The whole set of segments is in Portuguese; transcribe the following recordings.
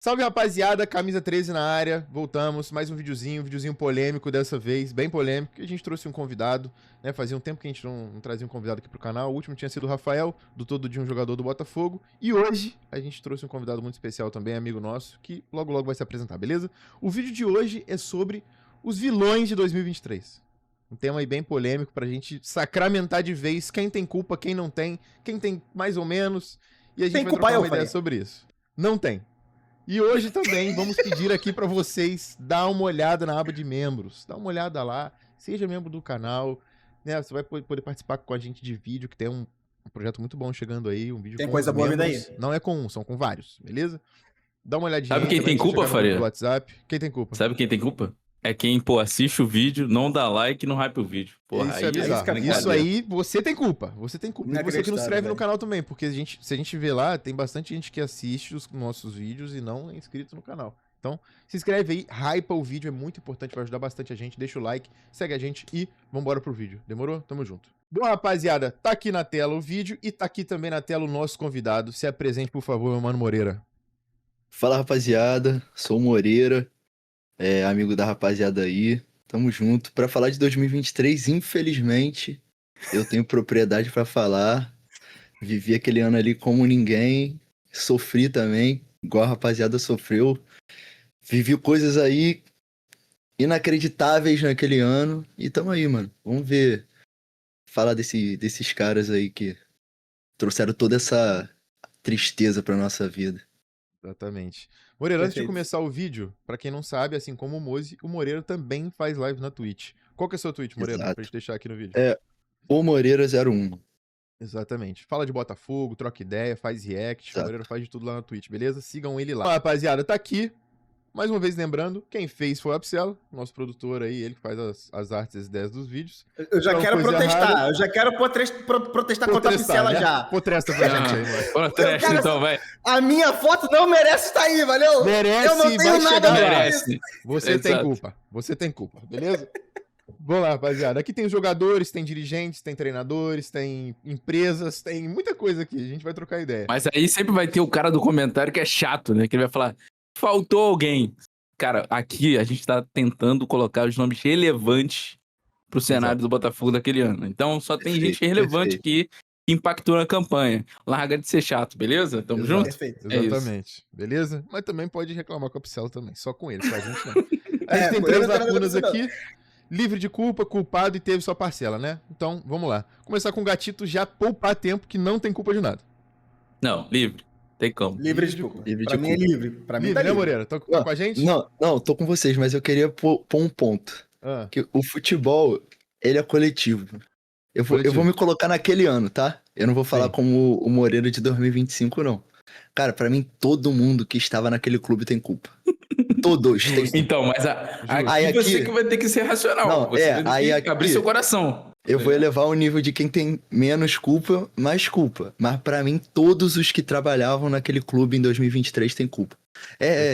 Salve, rapaziada, camisa 13 na área, voltamos, mais um videozinho polêmico dessa vez, bem polêmico, que a gente trouxe um convidado, né, fazia um tempo que a gente não trazia um convidado aqui pro canal, o último tinha sido o Rafael, do Todo Dia um jogador do Botafogo, e hoje a gente trouxe um convidado muito especial também, amigo nosso, que logo vai se apresentar, beleza? O vídeo de hoje é sobre os vilões de 2023. Um tema aí bem polêmico pra gente sacramentar de vez quem tem culpa, quem não tem, quem tem mais ou menos, e a gente vai trocar uma ideia sobre isso. Não tem. E hoje também vamos pedir aqui pra vocês dar uma olhada na aba de membros. Dá uma olhada lá, seja membro do canal, né? Você vai poder participar com a gente de vídeo, que tem um projeto muito bom chegando aí, um vídeo tem com coisa boa vindo membros. aí. Não é com um, são com vários, beleza? Dá uma olhadinha. Sabe quem tem culpa, Faria? WhatsApp. Quem tem culpa? Sabe quem tem culpa? É quem, assiste o vídeo, não dá like e não hype o vídeo. Porra, isso é bizarro. Isso aí, você tem culpa. Você tem culpa. E você que nos inscreve no canal também, porque se a gente vê lá, tem bastante gente que assiste os nossos vídeos e não é inscrito no canal. Então, se inscreve aí, hypa o vídeo, é muito importante, vai ajudar bastante a gente. Deixa o like, segue a gente e vambora pro vídeo. Demorou? Tamo junto. Bom, rapaziada, tá aqui na tela o vídeo e tá aqui também na tela o nosso convidado. Se apresente, por favor, meu mano Moreira. Fala, rapaziada, sou o Moreira, amigo da rapaziada aí, tamo junto. Pra falar de 2023, infelizmente, eu tenho propriedade pra falar, vivi aquele ano ali como ninguém, sofri também, igual a rapaziada sofreu, vivi coisas aí inacreditáveis naquele ano, e tamo aí, mano, vamos ver, falar desses caras aí que trouxeram toda essa tristeza pra nossa vida. Exatamente. Moreira, antes de começar o vídeo, pra quem não sabe, assim como o Mozi, o Moreira também faz live na Twitch. Qual que é o seu Twitch, Moreira? Exato. Pra gente deixar aqui no vídeo. O Moreira01. Exatamente. Fala de Botafogo, troca ideia, faz react. Exato. O Moreira faz de tudo lá na Twitch, beleza? Sigam ele lá. Ó, rapaziada, tá aqui. Mais uma vez lembrando, quem fez foi o Apsela, nosso produtor aí, ele que faz as artes e as ideias dos vídeos. Eu já quero protestar, eu já quero protestar contra a Apsela, né? Já. Protesta pra gente aí, mano. Protesta então, vai. A minha foto não merece estar aí, valeu? Merece, eu não tenho nada merece. Você Exato. tem culpa, você tem culpa, beleza? Vamos lá, rapaziada. Aqui tem os jogadores, tem dirigentes, tem treinadores, tem empresas, tem muita coisa aqui. A gente vai trocar ideia. Mas aí sempre vai ter o cara do comentário que é chato, né? Que ele vai falar, faltou alguém. Cara, aqui a gente tá tentando colocar os nomes relevantes pro cenário do Botafogo daquele ano. Então só tem gente relevante aqui que impactou na campanha. Larga de ser chato, beleza? Tamo junto? Perfeito. Exatamente. Beleza? Mas também pode reclamar com a Picel também. Só com ele, com a gente não. A gente tem 3 lacunas aqui. Livre de culpa, culpado e teve sua parcela, né? Então, vamos lá. Começar com o Gatito já poupar tempo que não tem culpa de nada. Não, livre. Tem como. Livre de culpa. Pra mim é livre. Pra mim livre, tá né, livre. Moreira? Tá com a gente? Não, tô com vocês, mas eu queria pôr um ponto. Que o futebol, ele é coletivo. Eu vou me colocar naquele ano, tá? Eu não vou falar como o Moreira de 2025, não. Cara, pra mim, todo mundo que estava naquele clube tem culpa. Todos. Então, mas aqui você que vai ter que ser racional. Não, você vai ter que abrir seu coração. Eu vou elevar o nível de quem tem menos culpa, mais culpa. Mas pra mim, todos os que trabalhavam naquele clube em 2023 têm culpa.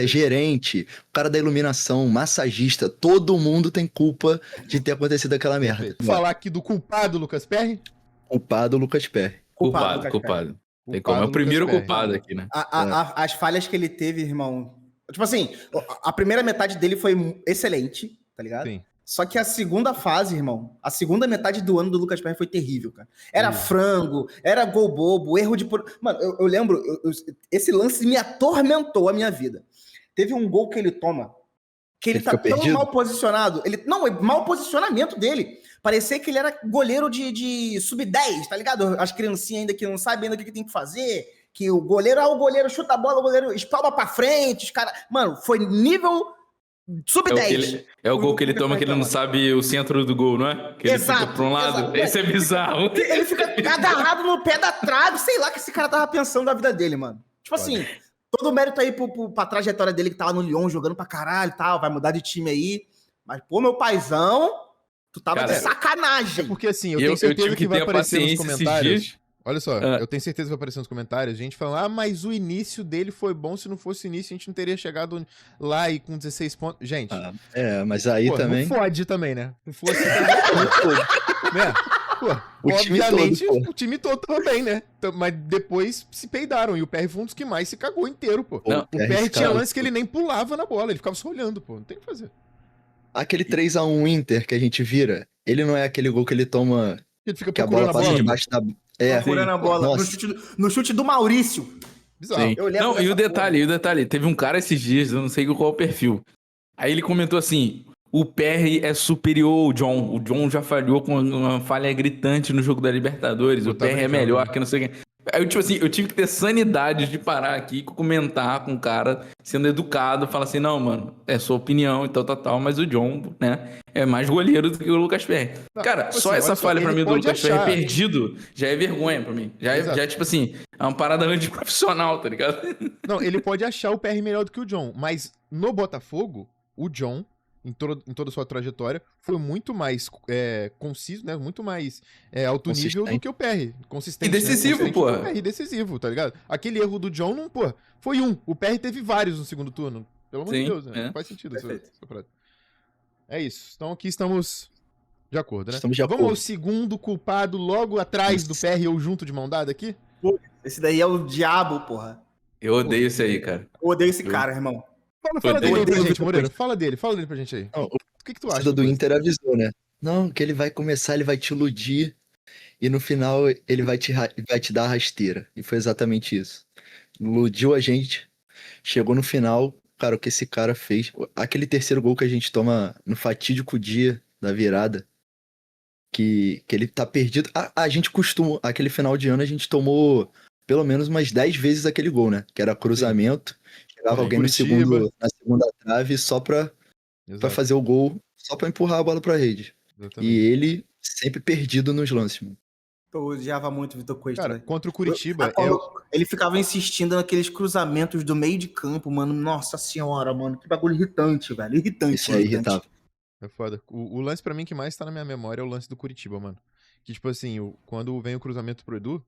Gerente, o cara da iluminação, massagista, todo mundo tem culpa de ter acontecido aquela merda. Falar aqui do culpado, Lucas Perry? Culpado, Lucas Perry. Culpado. Tem como, é o primeiro culpado aqui, né? As falhas que ele teve, irmão... Tipo assim, a primeira metade dele foi excelente, tá ligado? Sim. Só que a segunda fase, irmão, a segunda metade do ano do Lucas Perry foi terrível, cara. Era frango, era gol bobo, erro de... Mano, eu lembro, esse lance me atormentou a minha vida. Teve um gol que ele toma, que ele tá tão mal posicionado. Mau posicionamento dele. Parecia que ele era goleiro de sub-10, tá ligado? As criancinhas ainda que não sabem ainda o que tem que fazer... Que o goleiro, o goleiro chuta a bola, o goleiro espalma pra frente, os caras... Mano, foi nível sub-10. É o gol que ele toma que ele não sabe o centro do gol, não é? Que ele fica pra um lado. Esse é bizarro. Ele fica agarrado no pé da trave, sei lá o que esse cara tava pensando da vida dele, mano. Tipo assim, todo o mérito aí pra trajetória dele que tava no Lyon jogando pra caralho e tal, vai mudar de time aí. Mas, pô, meu paizão, tu tava de sacanagem. É porque assim, eu tenho certeza que vai aparecer nos comentários... Olha só, eu tenho certeza que vai aparecer nos comentários, gente falando, mas o início dele foi bom, se não fosse o início a gente não teria chegado lá e com 16 pontos. Gente. Mas aí também... Não fode também, né? Não fosse também, né? Pô, obviamente, o time todo tava bem, né? Mas depois se peidaram. E o PR foi um dos que mais se cagou inteiro, pô. Não, o PR tinha lance que ele nem pulava na bola, ele ficava só olhando, pô. Não tem o que fazer. Aquele 3x1 Inter que a gente vira, ele não é aquele gol que ele toma. Ele fica que a bola passa debaixo da. Procurando a bola. No chute do Maurício. Sim. Não, e o detalhe, teve um cara esses dias, eu não sei qual é o perfil. Aí ele comentou assim: o PR é superior ao John. O John já falhou com uma falha gritante no jogo da Libertadores. O PR é melhor que não sei o que. Aí eu, tipo assim, eu tive que ter sanidade de parar aqui e comentar com o cara, sendo educado, falar assim: não, mano, é sua opinião e tal, mas o John, né, é mais goleiro do que o Lucas Perry. Cara, tipo só assim, essa falha pra mim do Lucas Perry perdido já é vergonha pra mim. Já é tipo assim, é uma parada antiprofissional, tá ligado? Não, ele pode achar o PR melhor do que o John, mas no Botafogo, o John, em toda a sua trajetória, foi muito mais conciso, né? Muito mais alto nível do que o PR. Consistente. E decisivo, né? pô. E decisivo, tá ligado? Aquele erro do John, não, pô, foi um. O PR teve vários no segundo turno. Pelo amor de Deus, né? Não faz sentido essa frase. É isso. Então aqui estamos de acordo, né? Estamos de acordo. Vamos ao segundo culpado logo atrás do PR ou junto de mão dada aqui? Esse daí é o diabo, porra. Eu odeio esse aí, cara. Eu odeio esse cara, irmão. Fala dele aí pra gente, Moreira. Fala dele pra gente aí. Não, o que tu acha? A do Inter avisou, né? Não, que ele vai começar, ele vai te iludir e no final ele vai te dar a rasteira. E foi exatamente isso. Iludiu a gente, chegou no final, cara, o que esse cara fez. Aquele terceiro gol que a gente toma no fatídico dia da virada, que ele tá perdido. A gente costuma, aquele final de ano a gente tomou pelo menos umas 10 vezes aquele gol, né? Que era cruzamento. Chegava alguém na segunda trave só pra fazer o gol, só pra empurrar a bola pra rede. Exatamente. E ele sempre perdido nos lances, mano. Eu odiava muito o Vitor Cuesta. Cara, contra o Curitiba... Ele ficava insistindo naqueles cruzamentos do meio de campo, mano. Nossa senhora, mano. Que bagulho irritante, velho. Irritante. Isso aí irritava. É foda. O lance pra mim que mais tá na minha memória é o lance do Curitiba, mano. Que, tipo assim, quando vem o cruzamento pro Edu,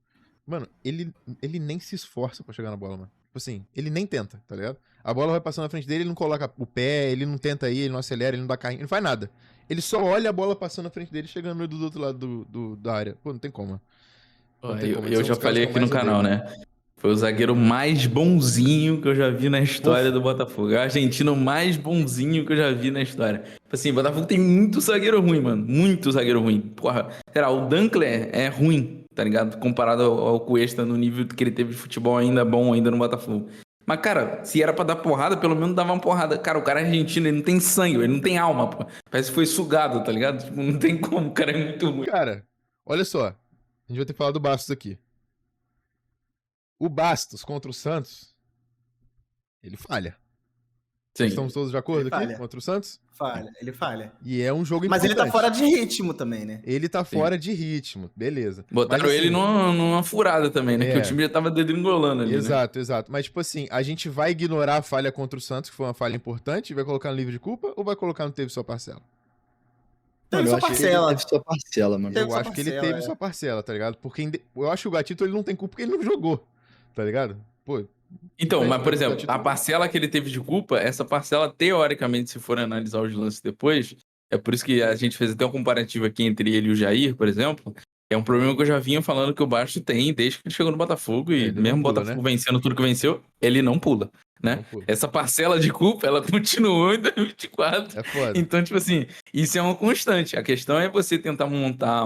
mano, ele nem se esforça pra chegar na bola, mano. Tipo assim, ele nem tenta, tá ligado? A bola vai passando na frente dele, ele não coloca o pé, ele não tenta ir, ele não acelera, ele não dá carrinho, ele não faz nada. Ele só olha a bola passando na frente dele, chegando no Edu do outro lado da área. Pô, não tem como. Eu já falei aqui no canal, né? Foi o zagueiro mais bonzinho que eu já vi na história do Botafogo. É o argentino mais bonzinho que eu já vi na história. Tipo assim, o Botafogo tem muito zagueiro ruim, mano. Muito zagueiro ruim. Porra, será, o Dankler é ruim, tá ligado? Comparado ao Cuesta no nível que ele teve de futebol ainda bom, ainda no Botafogo. Mas, cara, se era pra dar porrada, pelo menos dava uma porrada. Cara, o cara é argentino, ele não tem sangue, ele não tem alma, pô. Parece que foi sugado, tá ligado? Tipo, não tem como, o cara é muito ruim. Cara, olha só. A gente vai ter que falar do Bastos aqui. O Bastos contra o Santos, ele falha. Sim. Estamos todos de acordo aqui contra o Santos? Ele falha. E é um jogo importante. Mas ele tá fora de ritmo também, né? Ele tá fora de ritmo, beleza. Botaram mas, assim, ele numa furada também, né? Que o time já tava dedringolando ali, exato, né? Exato. Mas, tipo assim, a gente vai ignorar a falha contra o Santos, que foi uma falha importante, e vai colocar no livro de culpa, ou vai colocar no teve sua parcela? Teve sua parcela. Teve sua parcela, mano. Eu acho que ele teve sua parcela, tá ligado? Porque eu acho que o Gatito ele não tem culpa porque ele não jogou, tá ligado? Pô. Então, mas, por exemplo, a parcela que ele teve de culpa, essa parcela, teoricamente, se for analisar os lances depois, é por isso que a gente fez até um comparativo aqui entre ele e o Jair, por exemplo, é um problema que eu já vinha falando que o Bastos tem desde que ele chegou no Botafogo, e mesmo o Botafogo vencendo tudo que venceu, ele não pula, né? Essa parcela de culpa, ela continuou em 2024. É foda. Então, tipo assim, isso é uma constante. A questão é você tentar montar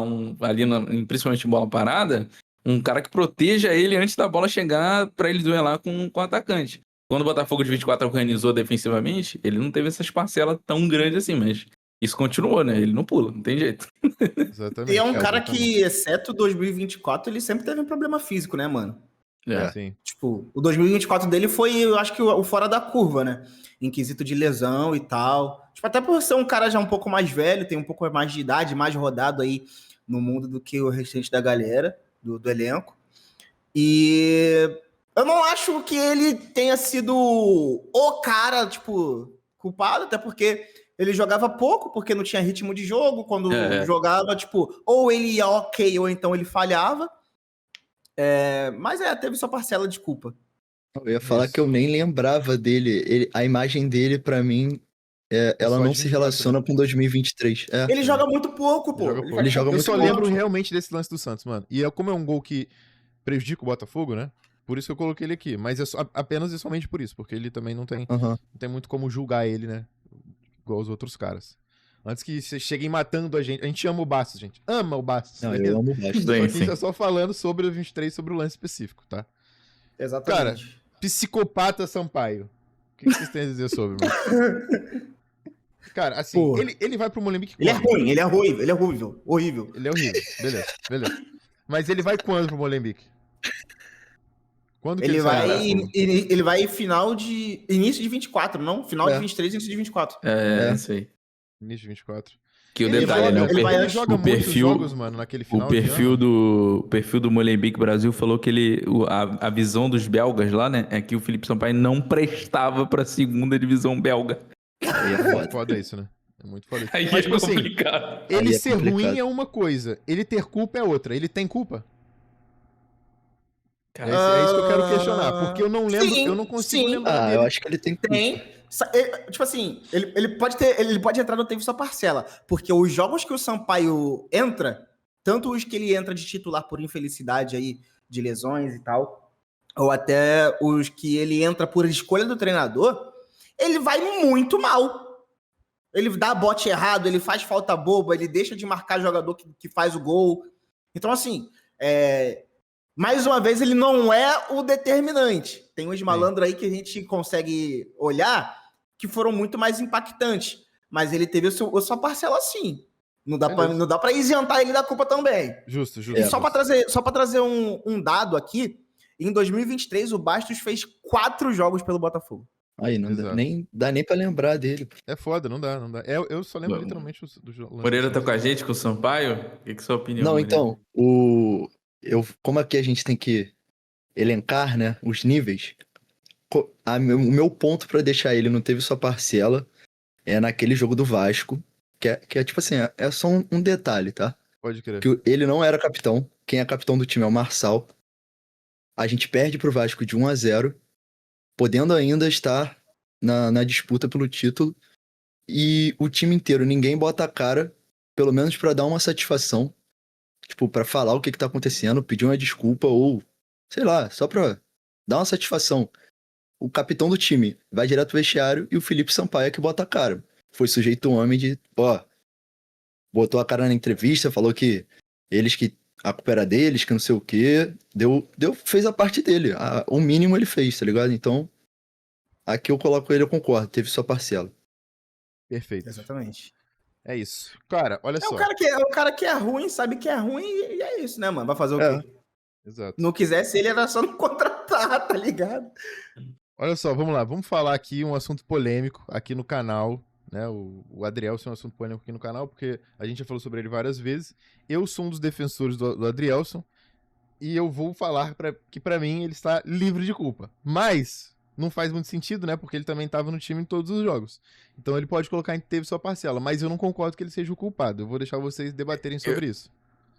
principalmente em bola parada, um cara que proteja ele antes da bola chegar pra ele duelar com o atacante. Quando o Botafogo de 24 organizou defensivamente, ele não teve essas parcelas tão grandes assim, mas isso continuou, né? Ele não pula, não tem jeito. Exatamente. E é um cara que, exceto 2024, ele sempre teve um problema físico, né, mano? Sim. Tipo, o 2024 dele foi, eu acho que o fora da curva, né? Em quesito de lesão e tal. Tipo, até por ser um cara já um pouco mais velho, tem um pouco mais de idade, mais rodado aí no mundo do que o restante da galera. Do elenco. E eu não acho que ele tenha sido o cara, tipo, culpado, até porque ele jogava pouco, porque não tinha ritmo de jogo. Quando jogava, tipo, ou ele ia ok, ou então ele falhava. Mas teve sua parcela de culpa. Eu ia falar que eu nem lembrava dele. A imagem dele, pra mim, ela só não de se 24, relaciona com 2023. Ele joga muito pouco, pô. Joga pouco. Ele joga Eu muito só pouco. lembro realmente desse lance do Santos, mano. E como é um gol que prejudica o Botafogo, né? Por isso que eu coloquei ele aqui. Mas apenas e somente por isso, porque ele também não tem muito como julgar ele, né? Igual os outros caras. Antes que vocês cheguem matando a gente ama o Bastos, gente. Ama o Bastos. Não, beleza? eu amo o Bastos. Só que a gente tá só falando sobre o 23, sobre o lance específico, tá? Exatamente. Cara, psicopata Sampaio. O que vocês têm a dizer sobre, mano? Cara, assim, ele vai pro Molenbeek quando? Ele é ruim, ele é horrível, ele é horrível. Horrível. Ele é horrível. Beleza. Mas ele vai quando pro Molenbeek? Quando que Ele sai vai, do Botafogo? ele vai final de. Início de 24, não? Final de 23, início de 24. Isso aí. Início de 24. Que o Ele detalhe, joga, né? ele joga o muitos perfil, jogos, mano, naquele final o perfil de ano. o perfil do Molenbeek Brasil falou que a visão dos belgas lá, né, é que o Felipe Sampaio não prestava pra segunda divisão belga. Aí é muito foda isso, né? É muito foda isso. Aí Mas, tipo complicado. assim, ele ser complicado. ruim é uma coisa, ele ter culpa é outra. Ele tem culpa? É isso que eu quero questionar, porque eu não lembro, eu não consigo lembrar dele. Eu acho que ele tem culpa. Tipo assim, ele pode entrar no tempo sua parcela, porque os jogos que o Sampaio entra, tanto os que ele entra de titular por infelicidade aí, de lesões e tal, ou até os que ele entra por escolha do treinador, ele vai muito mal. Ele dá bote errado, ele faz falta boba, ele deixa de marcar jogador que faz o gol. Então, assim, mais uma vez, ele não é o determinante. Tem uns malandros aí que a gente consegue olhar que foram muito mais impactantes. Mas ele teve a sua parcela sim. Não dá pra isentar ele da culpa também. Justo. E só pra trazer um dado aqui, em 2023 o Bastos fez 4 jogos pelo Botafogo. Aí, não dá nem pra lembrar dele. É foda, não dá. Eu só lembro literalmente do jogo. Moreira tá com a gente, com o Sampaio? O que é sua opinião? Não, Moreira? então, como aqui a gente tem que elencar, né, os níveis, o meu ponto pra deixar ele não teve sua parcela é naquele jogo do Vasco, que é tipo assim, é só um detalhe, tá? Pode crer. Que ele não era capitão, quem é capitão do time é o Marçal. A gente perde pro Vasco de 1-0, podendo ainda estar na disputa pelo título, e o time inteiro, ninguém bota a cara, pelo menos pra dar uma satisfação, tipo, pra falar o que tá acontecendo, pedir uma desculpa ou, sei lá, só pra dar uma satisfação. O capitão do time vai direto pro vestiário e o Felipe Sampaio é que bota a cara. Foi sujeito homem de, botou a cara na entrevista, falou que a culpa era deles, que não sei o quê, fez a parte dele, o mínimo ele fez, tá ligado? Então, aqui eu coloco ele, eu concordo, teve sua parcela. Perfeito. Exatamente. É isso. Cara, olha só. O cara que é ruim, sabe que é ruim e é isso, né, mano? Vai fazer o quê? Exato. Não quisesse ele, era só não contratar, tá ligado? Olha só, vamos lá. Vamos falar aqui um assunto polêmico aqui no canal, né? O Adrielson é um assunto polêmico aqui no canal, porque a gente já falou sobre ele várias vezes. Eu sou um dos defensores do Adrielson e eu vou falar que pra mim ele está livre de culpa. Mas não faz muito sentido, né? Porque ele também estava no time em todos os jogos. Então ele pode colocar em que teve sua parcela, mas eu não concordo que ele seja o culpado. Eu vou deixar vocês debaterem sobre isso.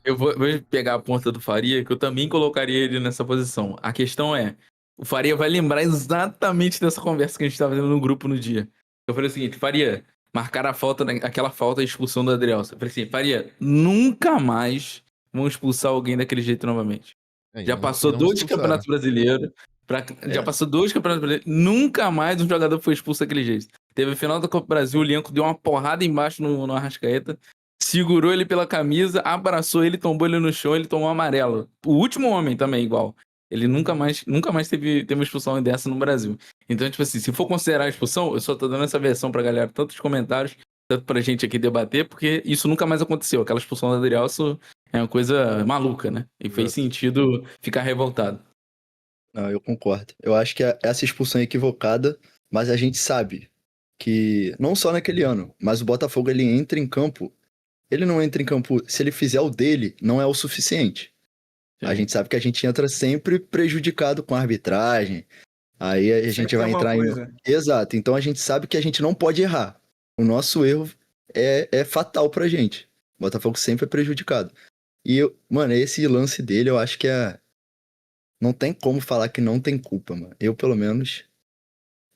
Eu vou pegar a ponta do Faria, que eu também colocaria ele nessa posição. A questão é, o Faria vai lembrar exatamente dessa conversa que a gente estava tendo no grupo no dia. Eu falei o seguinte, Faria, marcar aquela falta de expulsão do Adrielson. Eu falei assim, Faria, nunca mais vão expulsar alguém daquele jeito novamente. Já passou 2 campeonatos brasileiros. Já passou 2 campeonatos brasileiros. Nunca mais um jogador foi expulso daquele jeito. Teve a final da Copa do Brasil, o Lianco deu uma porrada embaixo no Arrascaeta. Segurou ele pela camisa, abraçou ele, tombou ele no chão, ele tomou amarelo. O último homem também, igual. Ele nunca mais teve uma expulsão dessa no Brasil. Então, tipo assim, se for considerar a expulsão, eu só tô dando essa versão pra galera, tanto nos comentários, tanto pra gente aqui debater, porque isso nunca mais aconteceu. Aquela expulsão do Adrielson é uma coisa maluca, né? E fez sentido ficar revoltado. Não, eu concordo. Eu acho que essa expulsão é equivocada, mas a gente sabe que, não só naquele ano, mas o Botafogo, ele entra em campo. Ele não entra em campo, se ele fizer o dele, não é o suficiente. Sim. A gente sabe que a gente entra sempre prejudicado com a arbitragem. Aí a gente vai entrar em... Exato, então a gente sabe que a gente não pode errar. O nosso erro é fatal pra gente. O Botafogo sempre é prejudicado. E, mano, esse lance dele, eu acho que não tem como falar que não tem culpa, mano. Eu, pelo menos,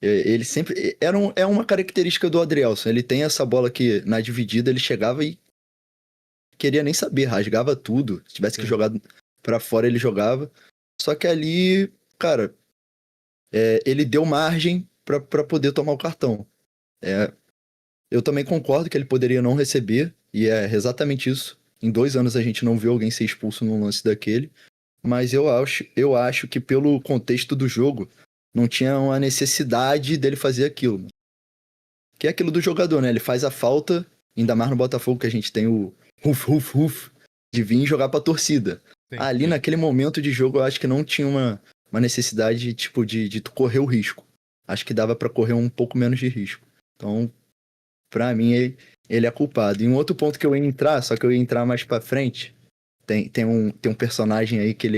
Ele sempre... É uma característica do Adrielson. Ele tem essa bola que, na dividida, ele chegava e queria nem saber, rasgava tudo. Se tivesse que jogar pra fora, ele jogava. Só que ali, cara, ele deu margem pra poder tomar o cartão. Eu também concordo que ele poderia não receber, e é exatamente isso. Em 2 anos a gente não viu alguém ser expulso num lance daquele. Mas eu acho que pelo contexto do jogo, não tinha uma necessidade dele fazer aquilo. Que é aquilo do jogador, né? Ele faz a falta, ainda mais no Botafogo, que a gente tem o ruf, de vir jogar pra torcida. Sim, ali, naquele momento de jogo, eu acho que não tinha uma necessidade, tipo, de tu correr o risco. Acho que dava pra correr um pouco menos de risco. Então, pra mim, ele é culpado. E um outro ponto que eu ia entrar, só que eu ia entrar mais pra frente, tem um personagem aí que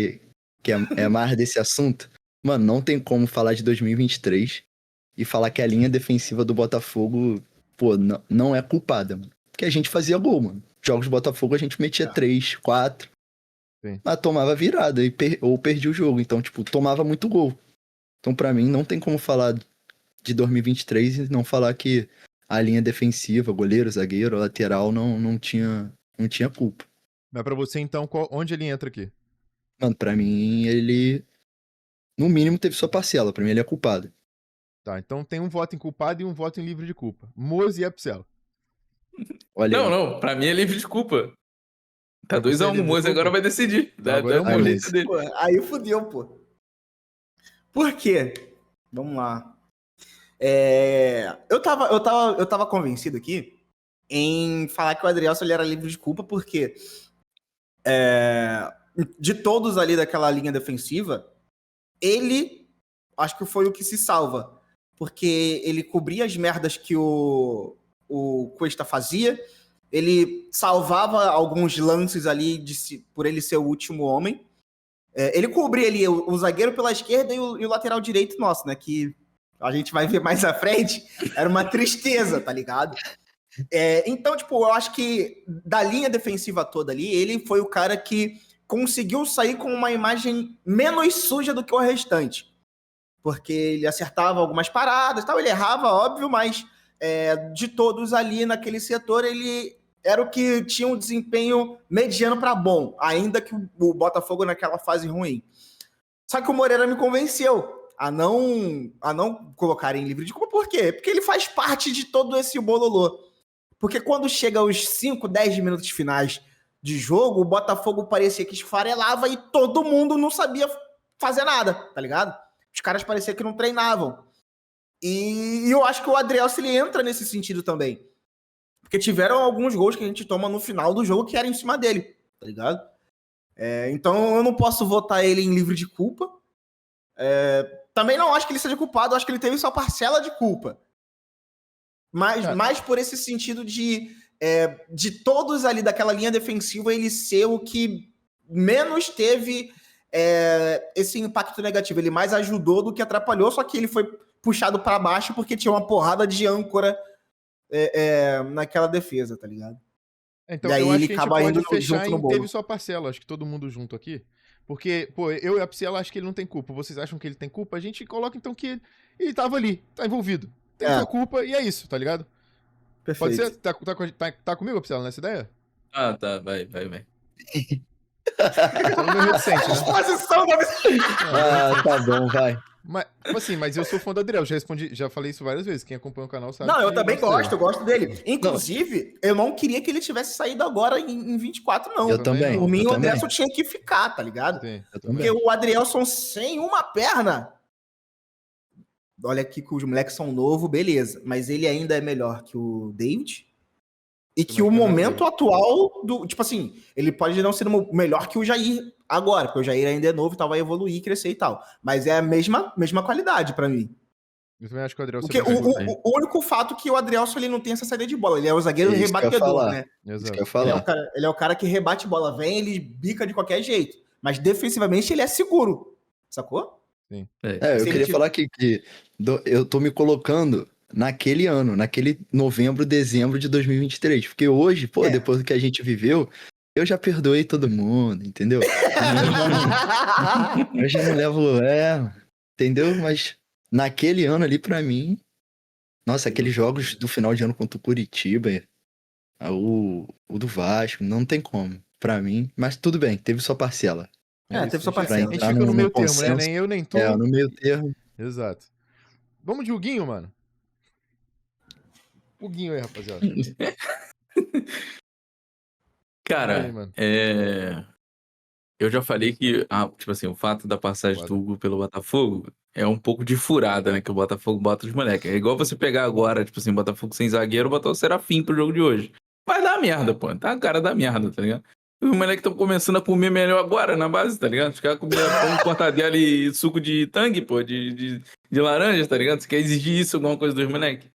é mais desse assunto. Mano, não tem como falar de 2023 e falar que a linha defensiva do Botafogo, pô, não é culpada, mano. Porque a gente fazia gol, mano. Jogos do Botafogo a gente metia 3, 4, mas tomava virada ou perdia o jogo. Então, tipo, tomava muito gol. Então, pra mim, não tem como falar de 2023 e não falar que a linha defensiva, goleiro, zagueiro, lateral, não tinha culpa. Mas pra você, então, onde ele entra aqui? Mano, pra mim, ele, no mínimo, teve sua parcela. Pra mim, ele é culpado. Tá, então tem um voto em culpado e um voto em livre de culpa. Moze e Apsel. Olha não, pra mim é livre de culpa. Tá 2-1, o Moze agora vai decidir. Agora é o Moze dele. Pô, aí fudeu, pô. Por quê? Vamos lá. Eu tava convencido aqui em falar que o Adrielson ele era livre de culpa, porque de todos ali daquela linha defensiva, ele acho que foi o que se salva. Porque ele cobria as merdas que o Cuesta fazia, ele salvava alguns lances ali por ele ser o último homem. Ele cobria ali o zagueiro pela esquerda e o lateral direito nosso, né? Que a gente vai ver mais à frente, era uma tristeza, tá ligado? Então, tipo, eu acho que da linha defensiva toda ali, ele foi o cara que conseguiu sair com uma imagem menos suja do que o restante. Porque ele acertava algumas paradas, tal, ele errava, óbvio, mas de todos ali naquele setor, ele era o que tinha um desempenho mediano para bom, ainda que o Botafogo naquela fase ruim. Só que o Moreira me convenceu a não colocar em livre de culpa. Por quê? Porque ele faz parte de todo esse bololô. Porque quando chega aos 5, 10 minutos finais de jogo, o Botafogo parecia que esfarelava e todo mundo não sabia fazer nada, tá ligado? Os caras pareciam que não treinavam. E eu acho que o Adrielson ele entra nesse sentido também. Porque tiveram alguns gols que a gente toma no final do jogo que era em cima dele, tá ligado? Então eu não posso votar ele em livre de culpa. Também não acho que ele seja culpado, acho que ele teve sua parcela de culpa. Mas mais por esse sentido de todos ali daquela linha defensiva, ele ser o que menos teve esse impacto negativo. Ele mais ajudou do que atrapalhou, só que ele foi puxado para baixo porque tinha uma porrada de âncora naquela defesa, tá ligado? Então, eu acho que a gente pode fechar em teve sua parcela, acho que todo mundo junto aqui. Porque, pô, eu e a Psiela acho que ele não tem culpa. Vocês acham que ele tem culpa? A gente coloca, então, que ele tava ali, tá envolvido. Tem sua culpa e é isso, tá ligado? Perfeito. Pode ser? Tá comigo, Psiela, nessa ideia? Ah, tá, vai. Tá meio reticente, né? Tá bom, vai. Mas eu sou fã do Adriel, já falei isso várias vezes. Quem acompanha o canal sabe. Não, eu também gosto dele. Inclusive, eu não queria que ele tivesse saído agora em 24, não. Eu também. Por mim, o Adrielson tinha que ficar, tá ligado? Sim, porque o Adrielson sem uma perna. Olha aqui que os moleques são novos, beleza. Mas ele ainda é melhor que o David. E que o momento atual do. Tipo assim, ele pode não ser melhor que o Jair agora, porque o Jair ainda é novo e tal, vai evoluir, crescer e tal. Mas é a mesma qualidade pra mim. Eu também acho que o Adrielson... Porque o único fato que o Adrielson ele não tem essa saída de bola. Ele é o zagueiro rebatedor, né? Isso que eu ia falar. Ele é o cara que rebate bola. Vem, ele bica de qualquer jeito. Mas defensivamente ele é seguro. Sacou? Sim. Eu queria falar que eu tô me colocando naquele ano, naquele novembro, dezembro de 2023. Porque hoje, depois do que a gente viveu, eu já perdoei todo mundo, entendeu? Eu já não levo... entendeu? Mas naquele ano ali, pra mim, nossa, aqueles jogos do final de ano contra o Curitiba, o do Vasco, não tem como, pra mim. Mas tudo bem, teve sua parcela. Teve sua Pra parcela. A gente fica no meio termo, né? Nem eu, nem tu. No meio termo. Exato. Vamos de Huguinho, mano. Huguinho aí, rapaziada. Cara, aí, mano. eu já falei que, tipo assim, o fato da passagem do Hugo pelo Botafogo é um pouco de furada, né? Que o Botafogo bota os moleques. É igual você pegar agora, tipo assim, Botafogo sem zagueiro, botar o Serafim pro jogo de hoje. Vai dar merda, pô. Tá a cara da merda, tá ligado? Os moleques estão começando a comer melhor agora na base, tá ligado? Os caras comendo pão, cortadela e suco de tangue, pô, de laranja, tá ligado? Você quer exigir isso, alguma coisa dos moleques?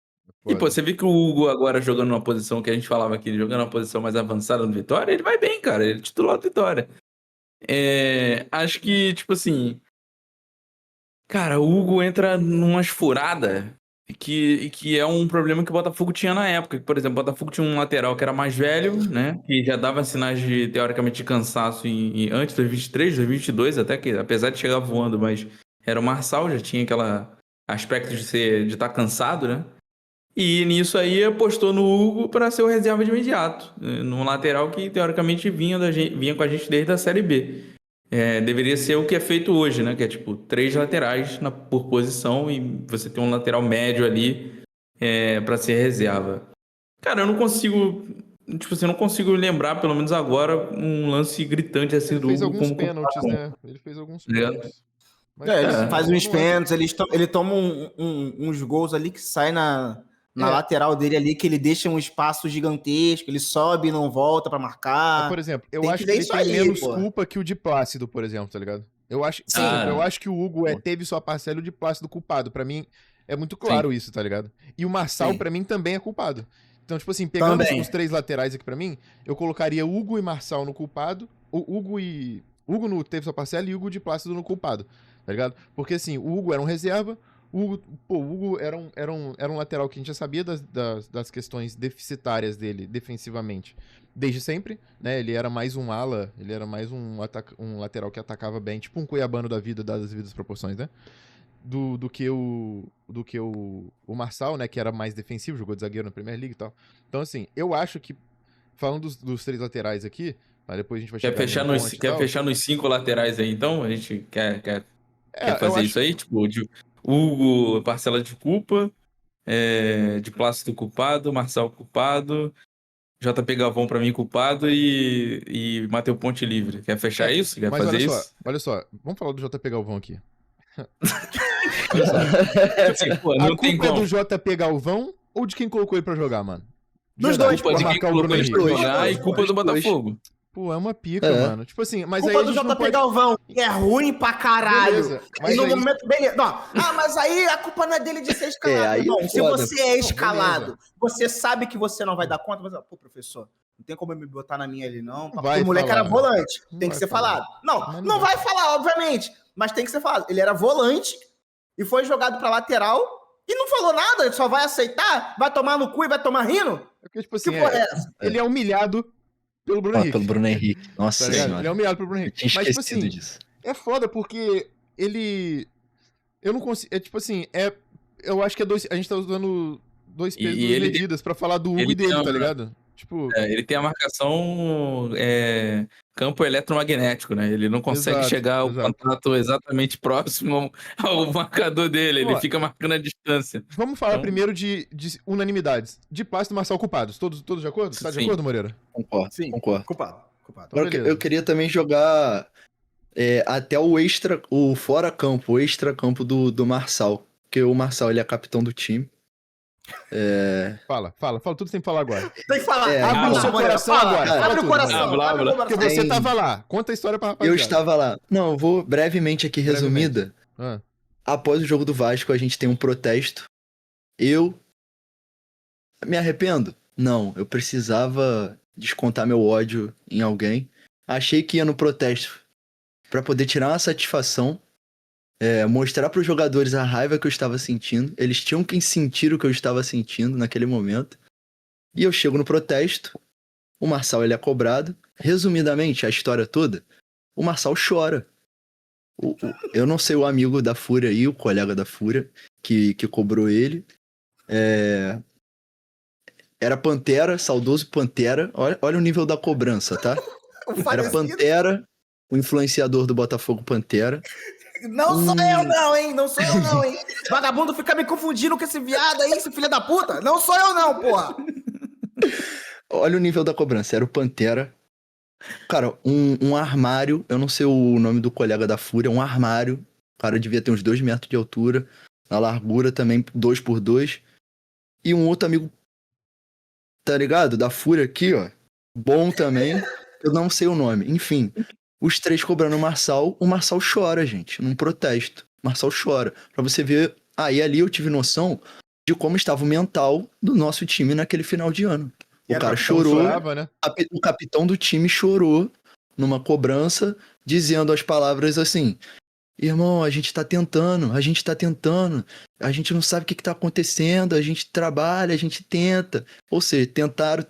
E, pô, você vê que o Hugo agora jogando numa posição que a gente falava aqui, jogando numa posição mais avançada no Vitória, ele vai bem, cara. Ele é titular do Vitória. Acho que, tipo assim, cara, o Hugo entra numas furadas que é um problema que o Botafogo tinha na época. Por exemplo, o Botafogo tinha um lateral que era mais velho, né? Que já dava sinais de, teoricamente, de cansaço antes de 2023, 2022, até que, apesar de chegar voando, mas era o Marçal, já tinha aquele aspecto de estar cansado, né? E nisso aí apostou no Hugo para ser o reserva de imediato, num lateral que teoricamente vinha com a gente desde a Série B. Deveria ser o que é feito hoje, né? Que é tipo 3 laterais por posição e você tem um lateral médio ali para ser reserva. Cara, eu não consigo, tipo assim, eu não consigo lembrar, pelo menos agora, um lance gritante assim do Hugo como pênaltis, né? Ele fez alguns pênaltis. Ele faz uns pênaltis, ele toma uns gols ali que sai na lateral dele ali, que ele deixa um espaço gigantesco, ele sobe e não volta pra marcar. Por exemplo, eu acho que ele tem menos culpa que o de Plácido, por exemplo, tá ligado? Eu acho que o Hugo teve sua parcela e o de Plácido culpado. Pra mim, é muito claro isso, tá ligado? E o Marçal, pra mim, também é culpado. Então, tipo assim, pegando os 3 laterais aqui pra mim, eu colocaria Hugo e Marçal no culpado, Hugo teve sua parcela e Hugo de Plácido no culpado, tá ligado? Porque assim, o Hugo era um reserva, o Hugo era um lateral que a gente já sabia das questões deficitárias dele, defensivamente, desde sempre, né? Ele era mais um ala, ele era mais um lateral que atacava bem, tipo um cuiabano da vida, dadas as devidas proporções, né? Do que o Marçal, né? Que era mais defensivo, jogou de zagueiro na Premier League e tal. Então, assim, eu acho que, falando dos 3 laterais aqui, tá? Depois a gente vai chegar Quer fechar nos 5 laterais aí, então? A gente quer fazer isso aí? Tipo, de Hugo, parcela de culpa, de Plácido culpado, Marçal culpado, JP Galvão pra mim culpado e Matheus Ponte livre. Quer fechar isso? Quer fazer isso? Olha só, vamos falar do JP Galvão aqui. Olha só. Assim, pô, a culpa é do JP Galvão ou de quem colocou ele pra jogar, mano? Dos dois, culpa de quem colocou ele pra jogar e culpa do Botafogo. Pô, é uma pica, mano. Tipo assim, mas culpa aí a gente do JP Galvão, que é ruim pra caralho. Beleza, mas no momento, beleza. Não, mas aí a culpa não é dele de ser escalado. Bom, se você é escalado, você sabe que você não vai dar conta, mas, pô, professor, não tem como eu me botar na minha ali, não. Porque o moleque era volante, tem que ser falado. Não vai falar, obviamente, mas tem que ser falado. Ele era volante e foi jogado pra lateral e não falou nada, ele só vai aceitar, vai tomar no cu e vai tomar rindo. Porque, tipo assim, ele é humilhado pelo Bruno Henrique. Pelo Bruno Henrique. Nossa senhora. Ele é humilhado pelo Bruno Henrique. Mas, tipo assim, disso. É foda porque ele... Eu não consigo... É tipo assim, eu acho que a gente tá usando 2 pesos e medidas pra falar do Hugo e dele, tá ligado? Tipo... ele tem a marcação campo eletromagnético, né? Ele não consegue chegar ao contato exatamente próximo ao marcador dele. Ele fica marcando a distância. Vamos falar primeiro de unanimidades. De Plácido e Marçal culpados. Todos de acordo? Você tá de acordo, Moreira? Concordo. Sim, concordo. Culpado. Agora, eu queria também jogar até o fora-campo, o extra-campo do Marçal. Porque o Marçal, ele é capitão do time. Fala tudo que tem que falar agora. Tem que falar. Abre o seu coração agora. Abre o coração. Porque você tava lá. Conta a história pra rapaziada. Eu estava lá. Não, eu vou brevemente aqui resumida. Após o jogo do Vasco, a gente tem um protesto. Eu me arrependo? Não, eu precisava descontar meu ódio em alguém. Achei que ia no protesto pra poder tirar uma satisfação. Mostrar para os jogadores a raiva que eu estava sentindo. Eles tinham que sentir o que eu estava sentindo naquele momento. E eu chego no protesto. O Marçal, ele é cobrado. Resumidamente, a história toda, o Marçal chora. Eu não sei o amigo da Fúria aí, o colega da Fúria, que cobrou ele. Era Pantera, saudoso Pantera. Olha o nível da cobrança, tá? Era Pantera, o influenciador do Botafogo Pantera. Não sou eu não, hein? Não sou eu não, hein? Vagabundo fica me confundindo com esse viado aí, esse filho da puta. Não sou eu não, porra. Olha o nível da cobrança. Era o Pantera. Cara, um armário. Eu não sei o nome do colega da Fúria. Um armário. O cara devia ter uns 2 metros de altura. Na largura também, 2x2. E um outro amigo, tá ligado? Da Fúria aqui, ó. Bom também. Eu não sei o nome. Enfim, os 3 cobrando o Marçal. O Marçal chora, gente, num protesto. O Marçal chora. Pra você ver. E ali eu tive noção de como estava o mental do nosso time naquele final de ano. O cara chorou. Chorava, né? O capitão do time chorou numa cobrança, dizendo as palavras assim: irmão, a gente tá tentando, a gente não sabe o que tá acontecendo, a gente trabalha, a gente tenta. Ou seja, tentaram,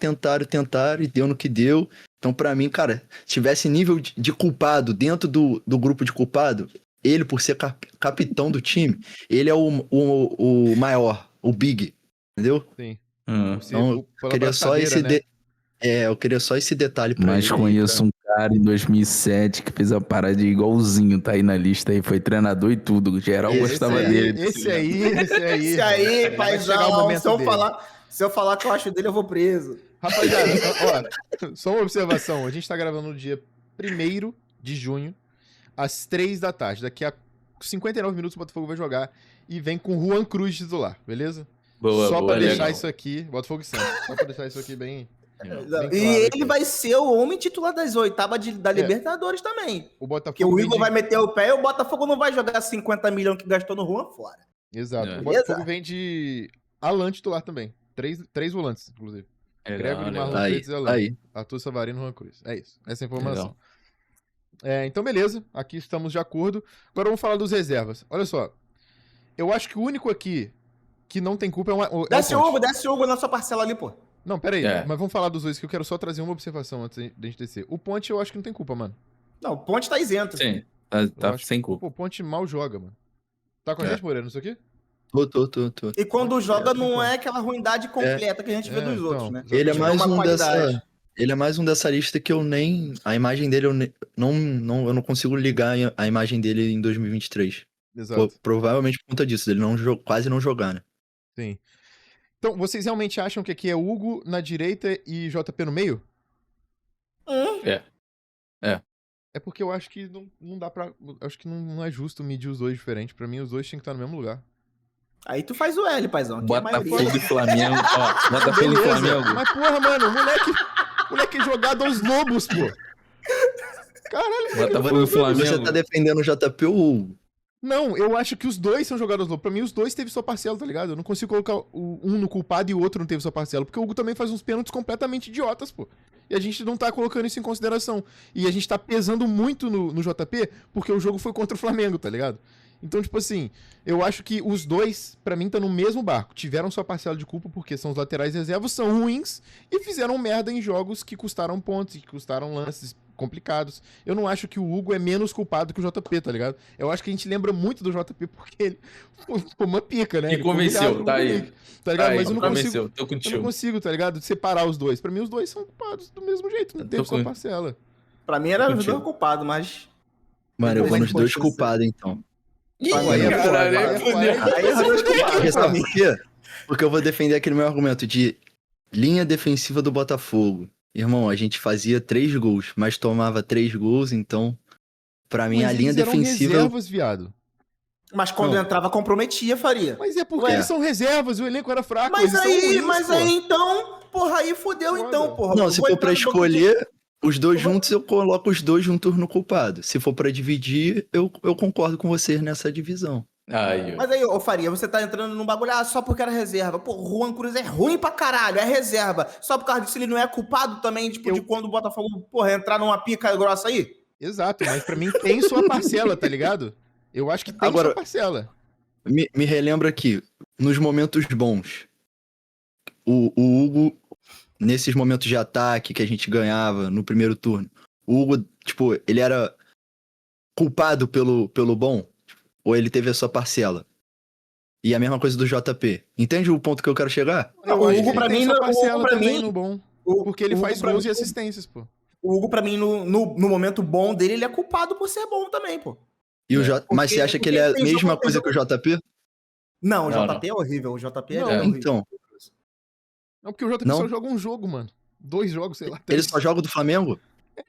e deu no que deu. Então, pra mim, cara, se tivesse nível de culpado dentro do grupo de culpado, ele, por ser capitão do time, ele é o maior, o big, entendeu? Sim. Então, eu queria só esse... né? Eu queria só esse detalhe pra Mas ele. conheço um cara em 2007 que fez a parada igualzinho, tá aí na lista aí, foi treinador e tudo. Geral gostava dele. Esse aí, paizão, se eu falar que eu acho dele, eu vou preso. Rapaziada, ó, só uma observação. A gente tá gravando no dia 1º de junho, às 3 da tarde. Daqui a 59 minutos o Botafogo vai jogar e vem com Juan Cruz titular, beleza? Só pra deixar isso aqui, Botafogo e Santos, só pra deixar isso aqui bem claro, ele vai ser o homem titular das oitavas da Libertadores também. Porque o Igor vai meter o pé e o Botafogo não vai jogar 50 milhões que gastou no Juan fora. Exato. O Botafogo vem de Alan titular também. 3 volantes, inclusive. Gregory, Marlon Freitas e Alan. Arthur Savarino e Juan Cruz. É isso. Essa é a informação. Então, beleza. Aqui estamos de acordo. Agora vamos falar dos reservas. Olha só. Eu acho que o único aqui que não tem culpa é o desce o Hugo na sua parcela ali, pô. Não, peraí, mas vamos falar dos dois, que eu quero só trazer uma observação antes da gente descer. O Ponte eu acho que não tem culpa, mano. Não, o Ponte tá isento. Sim, tá sem culpa. O Ponte mal joga, mano. Tá com a gente, Moreira, não sei o quê? Tô. E quando joga não é aquela ruindade completa que a gente vê dos outros, né? Ele é mais um dessa lista que eu nem... A imagem dele, eu não consigo ligar a imagem dele em 2023. Exato. Provavelmente por conta disso, ele quase não jogar, né? Sim. Então, vocês realmente acham que aqui é Hugo na direita e JP no meio? É porque eu acho que não dá pra... Acho que não é justo medir os dois diferentes. Pra mim, os dois tinham que estar no mesmo lugar. Aí tu faz o L, paizão. Botafogo e Flamengo, ó. Botafogo e Flamengo. Mas porra, mano, o moleque jogado aos lobos, pô. Caralho. Botafogo e Flamengo. Você tá defendendo o JP ou o Hugo? Não, eu acho que os dois são jogados aos lobos. Pra mim, os dois teve sua parcela, tá ligado? Eu não consigo colocar um no culpado e o outro não teve sua parcela. Porque o Hugo também faz uns pênaltis completamente idiotas, pô. E a gente não tá colocando isso em consideração. E a gente tá pesando muito no JP porque o jogo foi contra o Flamengo, tá ligado? Então, tipo assim, eu acho que os dois, pra mim, estão no mesmo barco. Tiveram sua parcela de culpa porque são os laterais reservas, são ruins e fizeram merda em jogos que custaram pontos, que custaram lances complicados. Eu não acho que o Hugo é menos culpado que o JP, tá ligado? Eu acho que a gente lembra muito do JP porque ele foi uma pica, né? Me convenceu, tá aí. Tá ligado? Aí, mas eu não consigo, tô contigo. eu não consigo, tá ligado? Separar os dois. Pra mim, os dois são culpados do mesmo jeito, não teve sua parcela. Pra mim era os dois culpados, mas... Mano, eu vou nos dois culpados, então. Sabe por quê? Porque eu vou defender aquele meu argumento de linha defensiva do Botafogo. Irmão, a gente fazia 3 gols, mas tomava 3 gols, então pra mim a linha defensiva... reservas, viado. Mas quando entrava comprometia, Faria. Mas é porque eles são reservas, o elenco era fraco. Mas aí então, porra, aí fudeu então, porra. Não, se for pra escolher... Os dois juntos, eu coloco os dois juntos no culpado. Se for pra dividir, eu concordo com vocês nessa divisão. Mas aí, ô Faria, você tá entrando num bagulho, só porque era reserva. Pô, o Juan Cruz é ruim pra caralho, é reserva. Só por causa disso ele não é culpado também, tipo, de quando o Botafogo, porra, entrar numa pica grossa aí? Exato, mas pra mim tem sua parcela, tá ligado? Eu acho que tem sua parcela. Me relembra aqui, nos momentos bons, o Hugo... Nesses momentos de ataque que a gente ganhava no primeiro turno, o Hugo, tipo, ele era culpado pelo bom? Ou ele teve a sua parcela? E a mesma coisa do JP. Entende o ponto que eu quero chegar? O Hugo, pra mim, no bom. Porque ele faz gols e assistências, pô. O Hugo, pra mim, no momento bom dele, ele é culpado por ser bom também, pô. E mas você acha que ele é a mesma coisa que o JP? Não, o JP é horrível. O JP é horrível. Então. Não, porque o JP só joga um jogo, mano. 2 jogos, sei lá. 3. Ele só joga do Flamengo?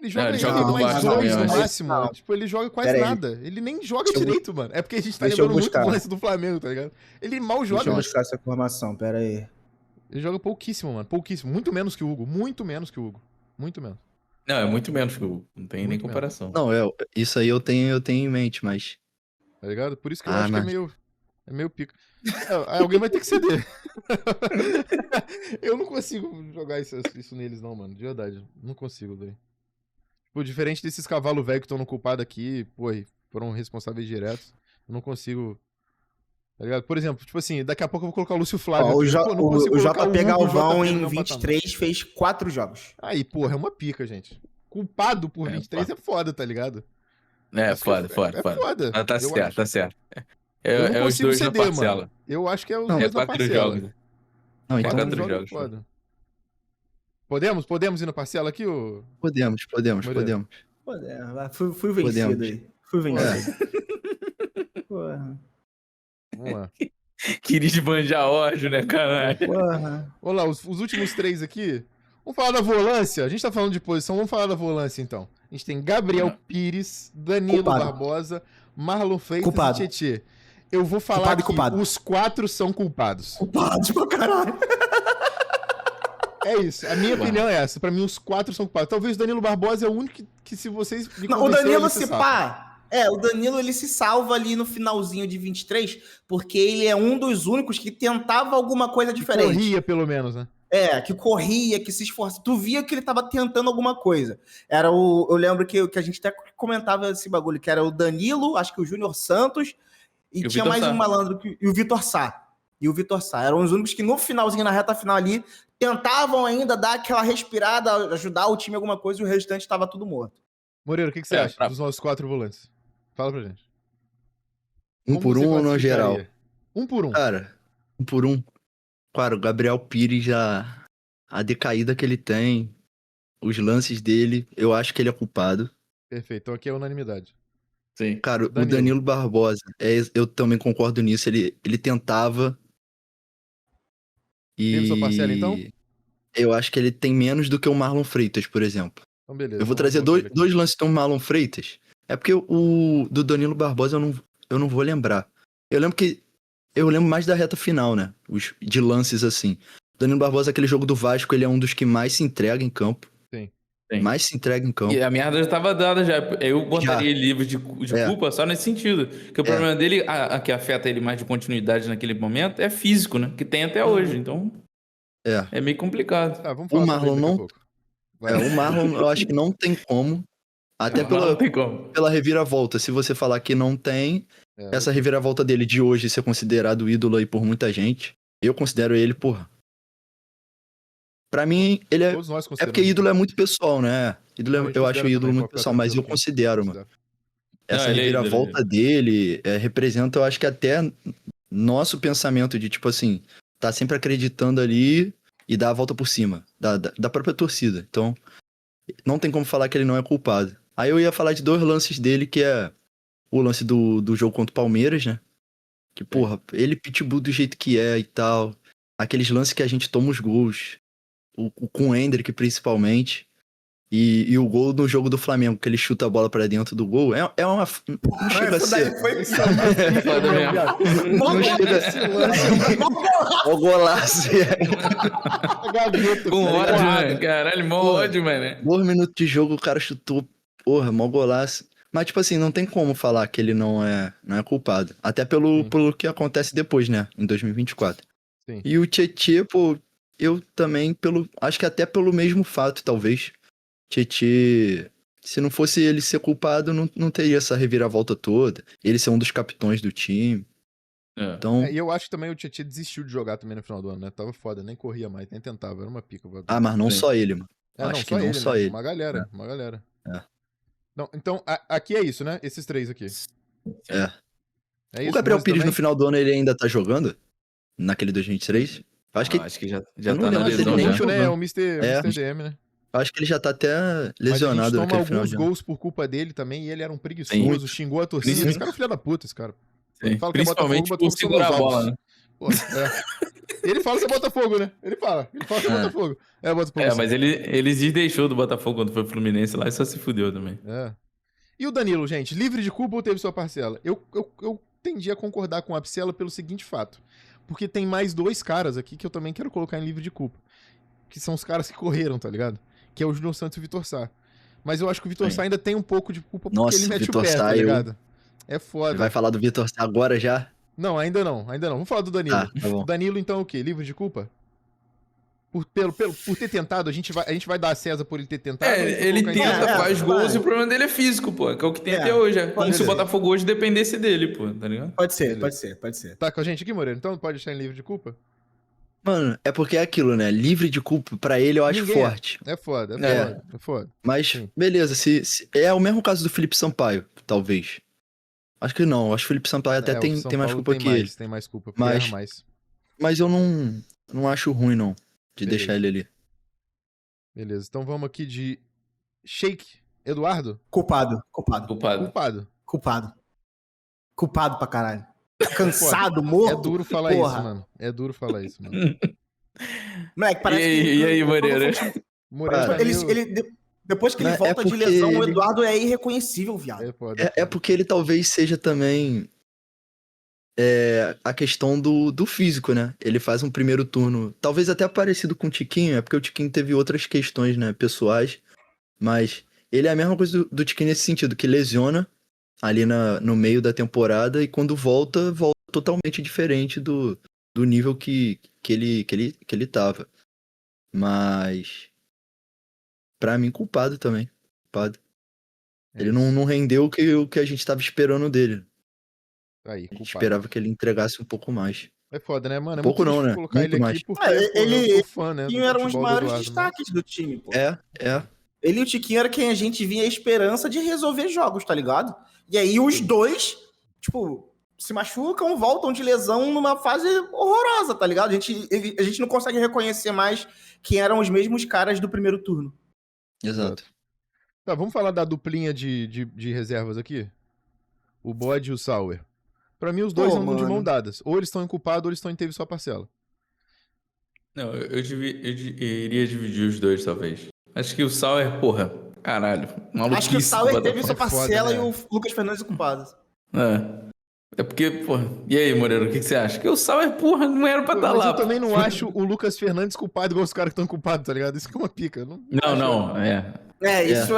Ele joga mais 2 no máximo. Não. Tipo, ele joga quase nada. Ele nem joga direito, mano. É porque a gente tá lembrando muito do lance do Flamengo, tá ligado? Ele mal joga. Deixa eu buscar essa informação, pera aí. Ele joga pouquíssimo, mano. Pouquíssimo. Muito menos que o Hugo. Muito menos que o Hugo. Muito menos. Não, é muito menos que o Hugo. Não tem nem comparação. Não, isso aí eu tenho em mente, mas... Tá ligado? Por isso que eu acho que é meio pica. Alguém vai ter que ceder. Eu não consigo jogar isso neles, não, mano. De verdade. Não consigo, velho. Tipo, diferente desses cavalos velhos que estão no culpado aqui, pô, foram responsáveis diretos. Eu não consigo. Tá ligado? Por exemplo, tipo assim, daqui a pouco eu vou colocar o Lúcio Flávio. O JP Galvão em 23 fez 4 jogos. Aí, porra, é uma pica, gente. Culpado por 23 é foda, tá ligado? Foda. Ah, tá certo. É os dois na parcela. Mano. Eu acho que é os dois na parcela. Jogos. Não, então 4 jogos. Foda. Podemos ir na parcela aqui? Ou... Podemos. Fui vencido aí. Fui vencido. Porra. Vamos lá. Queria esbanjar ódio, né, caralho? Vamos lá, os últimos 3 aqui. Vamos falar da volância. A gente tá falando de posição, vamos falar da volância então. A gente tem Gabriel Pires, Danilo Barbosa, Marlon Freitas e Tietê. Eu vou falar que os 4 são culpados. Culpados pra caralho. É isso. A minha opinião é essa. Pra mim, os 4 são culpados. Talvez o Danilo Barbosa é o único que se vocês me o Danilo se pá... o Danilo ele se salva ali no finalzinho de 23, porque ele é um dos únicos que tentava alguma coisa diferente. Que corria, pelo menos, né? Que corria, que se esforçava. Tu via que ele tava tentando alguma coisa. Eu lembro que a gente até comentava esse bagulho, que era o Danilo, acho que o Júnior Santos, e tinha mais um malandro, e o Vitor Sá. Eram os únicos que no finalzinho, na reta final ali, tentavam ainda dar aquela respirada, ajudar o time em alguma coisa, e o restante estava tudo morto. Moreira, o que você acha dos nossos 4 volantes? Fala pra gente. Um por um ou no geral? Um por um. Cara, um por um. Claro, o Gabriel Pires, a decaída que ele tem, os lances dele, eu acho que ele é culpado. Perfeito, então aqui é unanimidade. Sim. Cara, o Danilo Barbosa, eu também concordo nisso, ele tentava. Teve sua parcela, então? Eu acho que ele tem menos do que o Marlon Freitas, por exemplo. Então, beleza. Eu vou trazer dois lances do Marlon Freitas. É porque o do Danilo Barbosa eu não vou lembrar. Eu lembro mais da reta final, né? De lances assim. O Danilo Barbosa, aquele jogo do Vasco, ele é um dos que mais se entrega em campo. Sim. Mais se entrega em campo. E a merda já estava dada já. Eu botaria ele livre de culpa só nesse sentido. Porque o problema dele, que afeta ele mais de continuidade naquele momento, é físico, né? Que tem até hoje. Então, é meio complicado. Tá, vamos falar o Marlon não... o Marlon, eu acho que não tem como. Até pela reviravolta. Se você falar que não tem, essa reviravolta dele de hoje ser considerado ídolo aí por muita gente, eu considero ele, porra. Pra mim, ele é porque ídolo é muito pessoal, né? Eu acho ídolo muito pessoal, mas eu considero, mano. Essa reviravolta dele representa, eu acho que até nosso pensamento de, tipo assim, tá sempre acreditando ali e dar a volta por cima da própria torcida. Então, não tem como falar que ele não é culpado. Aí eu ia falar de 2 lances dele, que é o lance do jogo contra o Palmeiras, né? Que, porra, ele pitbull do jeito que é e tal. Aqueles lances que a gente toma os gols. Com o Hendrick, principalmente. E o gol no jogo do Flamengo, que ele chuta a bola pra dentro do gol. É uma... Não chega a ser... Não chega a ser... O golaço. Com ódio, né? Caralho, mó ódio, mano. 2 minutos de jogo, o cara chutou. Porra, mó golaço. Mas, tipo assim, não tem como falar que ele não é culpado. Até pelo que acontece depois, né? Em 2024. Sim. E o Tietê, pô, eu também, acho que até pelo mesmo fato, talvez. Tietê, se não fosse ele ser culpado, não teria essa reviravolta toda. Ele ser um dos capitões do time. Então... E eu acho que também o Tietê desistiu de jogar também no final do ano, né? Tava foda, nem corria mais, nem tentava, era uma pica. Mas não só ele, mano. Acho que não só ele. Uma galera. Não, então, aqui é isso, né? Esses 3 aqui. É. É isso, O Gabriel Moza Pires também? no final do ano ele ainda tá jogando? Naquele 2023? Acho que já eu não tá na lembro se ele lesão nem já. Lixo, né? É jogando. o Mr. DM, né? Acho que ele já tá até Mas a gente lesionado toma naquele final alguns de ano. gols por culpa dele também, e ele era um preguiçoso, Muito. xingou a torcida. Sim. Esse cara é um filho da puta, esse cara. Sim. Fala que é Principalmente Botafogo por são meus segurar a bola, alvos. né? Pô, E ele fala que é Botafogo, né? Ele fala que é Botafogo. É Botafogo. Mas ele deixou do Botafogo quando foi pro Fluminense lá e só se fudeu também. É. E o Danilo, gente, livre de culpa ou teve sua parcela? Eu tendi a concordar com a Apsela pelo seguinte fato. Porque tem mais 2 caras aqui que eu também quero colocar em livre de culpa. Que são os caras que correram, tá ligado? Que é o Júnior Santos e o Vitor Sá. Mas eu acho que o Vitor Sá ainda tem um pouco de culpa porque Nossa, ele mete Vitor o pé, Sá, tá ligado? É Você foda. vai falar do Vitor Sá agora já? Não, ainda não. Vamos falar do Danilo. Tá bom. Danilo, então, o quê? Livre de culpa? Por ter tentado, a gente vai dar a César por ele ter tentado? ou Ele colocar em tenta, livre? faz gols e o problema dele é físico, pô. Que é o que tem até hoje. É como se o Botafogo hoje dependesse dele, pô, tá ligado? Pode ser, Beleza. pode ser. Tá com a gente aqui, Moreira? Então pode deixar em livre de culpa? Mano, é porque é aquilo, né? Livre de culpa, pra ele eu acho Ninguém forte. É foda. Mas, Sim. beleza, se é o mesmo caso do Felipe Sampaio, talvez. Acho que não, acho que o Felipe Sampaio até o tem São mais Paulo culpa que ele. Tem mais culpa, porque Mas- erra mais. Mas eu não acho ruim, não, de Beleza. deixar ele ali. Beleza, então vamos aqui de Sheik Eduardo? Culpado. Culpado pra caralho. Cansado, morto. É duro falar porra. isso, mano. É duro falar isso, mano. Moleque, parece E aí, Moreira? Moreira Cara, Danilo, depois que ele Não, volta é de lesão, o porque Eduardo é irreconhecível, viado. É foda. É porque ele talvez seja também a questão do físico, né? Ele faz um primeiro turno, talvez até parecido com o Tiquinho, é porque o Tiquinho teve outras questões, né, pessoais, mas ele é a mesma coisa do Tiquinho nesse sentido, que lesiona ali no meio da temporada e quando volta totalmente diferente do nível que ele tava. Mas, pra mim, culpado também. Culpado. Ele não rendeu o que a gente tava esperando dele. Aí, A gente culpado. esperava que ele entregasse um pouco mais. É foda, né, mano? É Pouco muito não, difícil né? colocar Muito ele mais. aqui porque Ele- eu sou fã, né? O do Tiquinho era um dos futebol do maiores Eduardo, destaques do time, pô. É. Ele e o Tiquinho era quem a gente via a esperança de resolver jogos, tá ligado? E aí os dois, tipo, se machucam, voltam de lesão numa fase horrorosa, tá ligado? A gente não consegue reconhecer mais quem eram os mesmos caras do primeiro turno. Exato. Tá, vamos falar da duplinha de reservas aqui? O Bode e o Sauer. Pra mim, os dois andam de mão dadas. Ou eles estão em culpado, ou eles estão em teve sua parcela. Não, eu iria dividir os dois, talvez. Acho que o Sauer, porra, caralho. Acho que o Sauer teve sua É foda, parcela né? e o Lucas Fernandes culpado. É porque, porra. E aí, Moreira, o que você acha? Que o Sauer, porra, não era pra estar Mas lá. eu também não acho o Lucas Fernandes culpado igual os caras que estão culpados, tá ligado? Isso que é uma pica. Não, Isso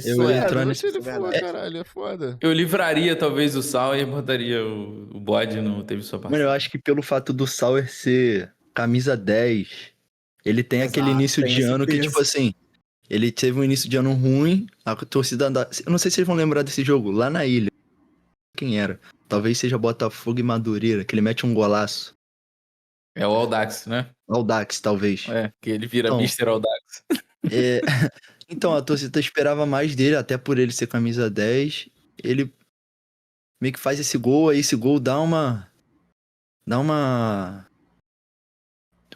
Eu ia é. entrar Não nesse- deixa ele for, caralho, é foda. Eu livraria talvez o Sauer e botaria o Bode no teve sua Mano, parcela. eu acho que pelo fato do Sauer ser camisa 10, ele tem Exato, aquele início tem de esse ano que, peso. tipo assim, ele teve um início de ano ruim, a torcida eu não sei se vocês vão lembrar desse jogo, lá na ilha. Quem era? Talvez seja Botafogo e Madureira, que ele mete um golaço. É o Audax, né? Audax, talvez. Que ele vira Não. Mr. Audax. É, Então, a torcida esperava mais dele, até por ele ser camisa 10. Ele meio que faz esse gol, aí esse gol dá uma...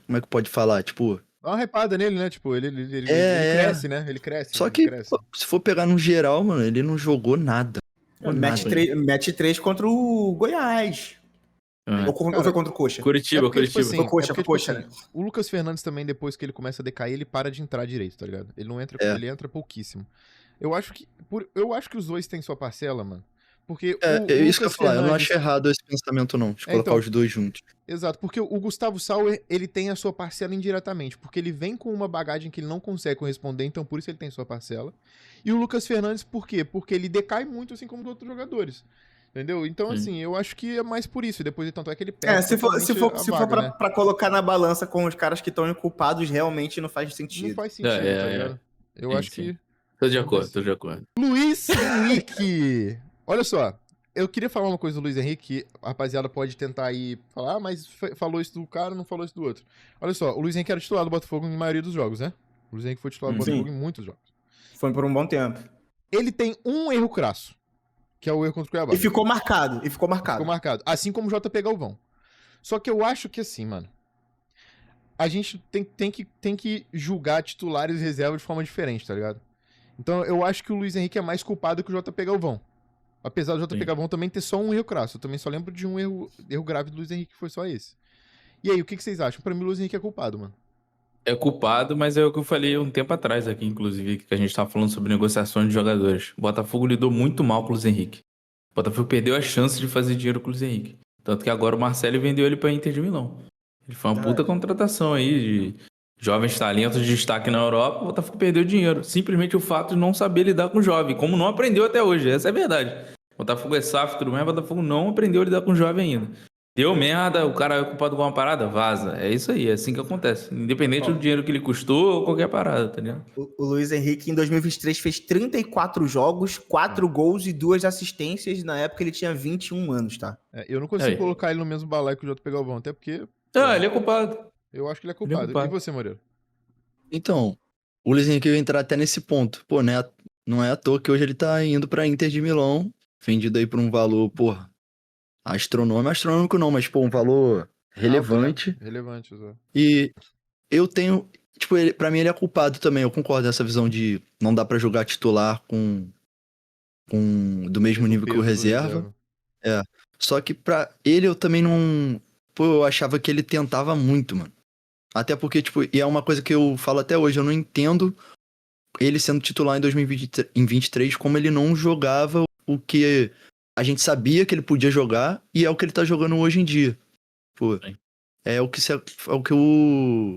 Como é que pode falar? Tipo... Dá uma repada nele, né? Tipo, ele cresce, né? Ele cresce. Só ele que, cresce. pô, se for pegar no geral, mano, ele não jogou nada. Mete 3 contra o Goiás. Ou foi contra o Coxa? Curitiba. Tipo assim, Foi Coxa, né? O Lucas Fernandes também, depois que ele começa a decair, ele para de entrar direito, tá ligado? Ele não entra, ele entra pouquíssimo. Eu acho que os dois têm sua parcela, mano. Porque É isso que eu ia falar, eu não acho errado esse pensamento não, de colocar os dois juntos. Exato, porque o Gustavo Sauer, ele tem a sua parcela indiretamente, porque ele vem com uma bagagem que ele não consegue corresponder, então por isso ele tem sua parcela. E o Lucas Fernandes, por quê? Porque ele decai muito, assim como os outros jogadores. Entendeu? Então, assim, eu acho que é mais por isso. Depois, tanto é que ele perde. Se for vaga, né? pra colocar na balança com os caras que estão inculpados, realmente não faz sentido. Não faz sentido, tá ligado? Eu acho que... Tô de acordo. Luiz Henrique! Olha só, eu queria falar uma coisa do Luiz Henrique, a rapaziada pode tentar aí falar, mas falou isso do cara, não falou isso do outro. Olha só, o Luiz Henrique era titular do Botafogo em maioria dos jogos, né? O Luiz Henrique foi titular do Botafogo em muitos jogos. Foi por um bom tempo. Ele tem um erro crasso, que é o erro contra o Cuiabá. E ficou marcado. Ficou marcado. Assim como o JP Galvão. Só que eu acho que assim, mano, a gente tem que julgar titulares e reservas de forma diferente, tá ligado? Então eu acho que o Luiz Henrique é mais culpado que o JP Galvão. Apesar do JP Galvão também ter só um erro crasso. Eu também só lembro de um erro grave do Luiz Henrique, que foi só esse. E aí, o que vocês acham? Pra mim, o Luiz Henrique é culpado, mano. É culpado, mas é o que eu falei um tempo atrás aqui, inclusive, que a gente tava falando sobre negociações de jogadores. O Botafogo lidou muito mal com o Luiz Henrique. O Botafogo perdeu a chance de fazer dinheiro com o Luiz Henrique. Tanto que agora o Marcelo vendeu ele pra Inter de Milão. Ele foi uma puta contratação aí de jovens talentos de destaque na Europa. O Botafogo perdeu dinheiro. Simplesmente o fato de não saber lidar com o jovem, como não aprendeu até hoje. Essa é a verdade. O Botafogo é safo e tudo mais, o Botafogo não aprendeu a lidar com o jovem ainda. Deu merda, o cara é culpado com uma parada, vaza. É isso aí, é assim que acontece. Independente do dinheiro que ele custou ou qualquer parada, tá ligado? O Luiz Henrique, em 2023, fez 34 jogos, 4 gols e 2 assistências. Na época, ele tinha 21 anos, tá? Eu não consigo colocar ele no mesmo balaio que o JP Galvão, até porque... ele é culpado. Eu acho que ele é culpado. E você, Moreira? Então, o Luiz Henrique vai entrar até nesse ponto. Pô, né? Não é à toa que hoje ele tá indo pra Inter de Milão, vendido aí por um valor, porra, astronômico não, mas, pô, um valor relevante. Relevante, exato. E eu tenho, tipo, pra mim ele é culpado também, eu concordo nessa visão de não dá pra jogar titular com do mesmo nível que o reserva. Só que pra ele eu também não... Pô, eu achava que ele tentava muito, mano. Até porque, tipo, e é uma coisa que eu falo até hoje, eu não entendo ele sendo titular em 2023 como ele não jogava o que a gente sabia que ele podia jogar e é o que ele tá jogando hoje em dia. Pô, é o que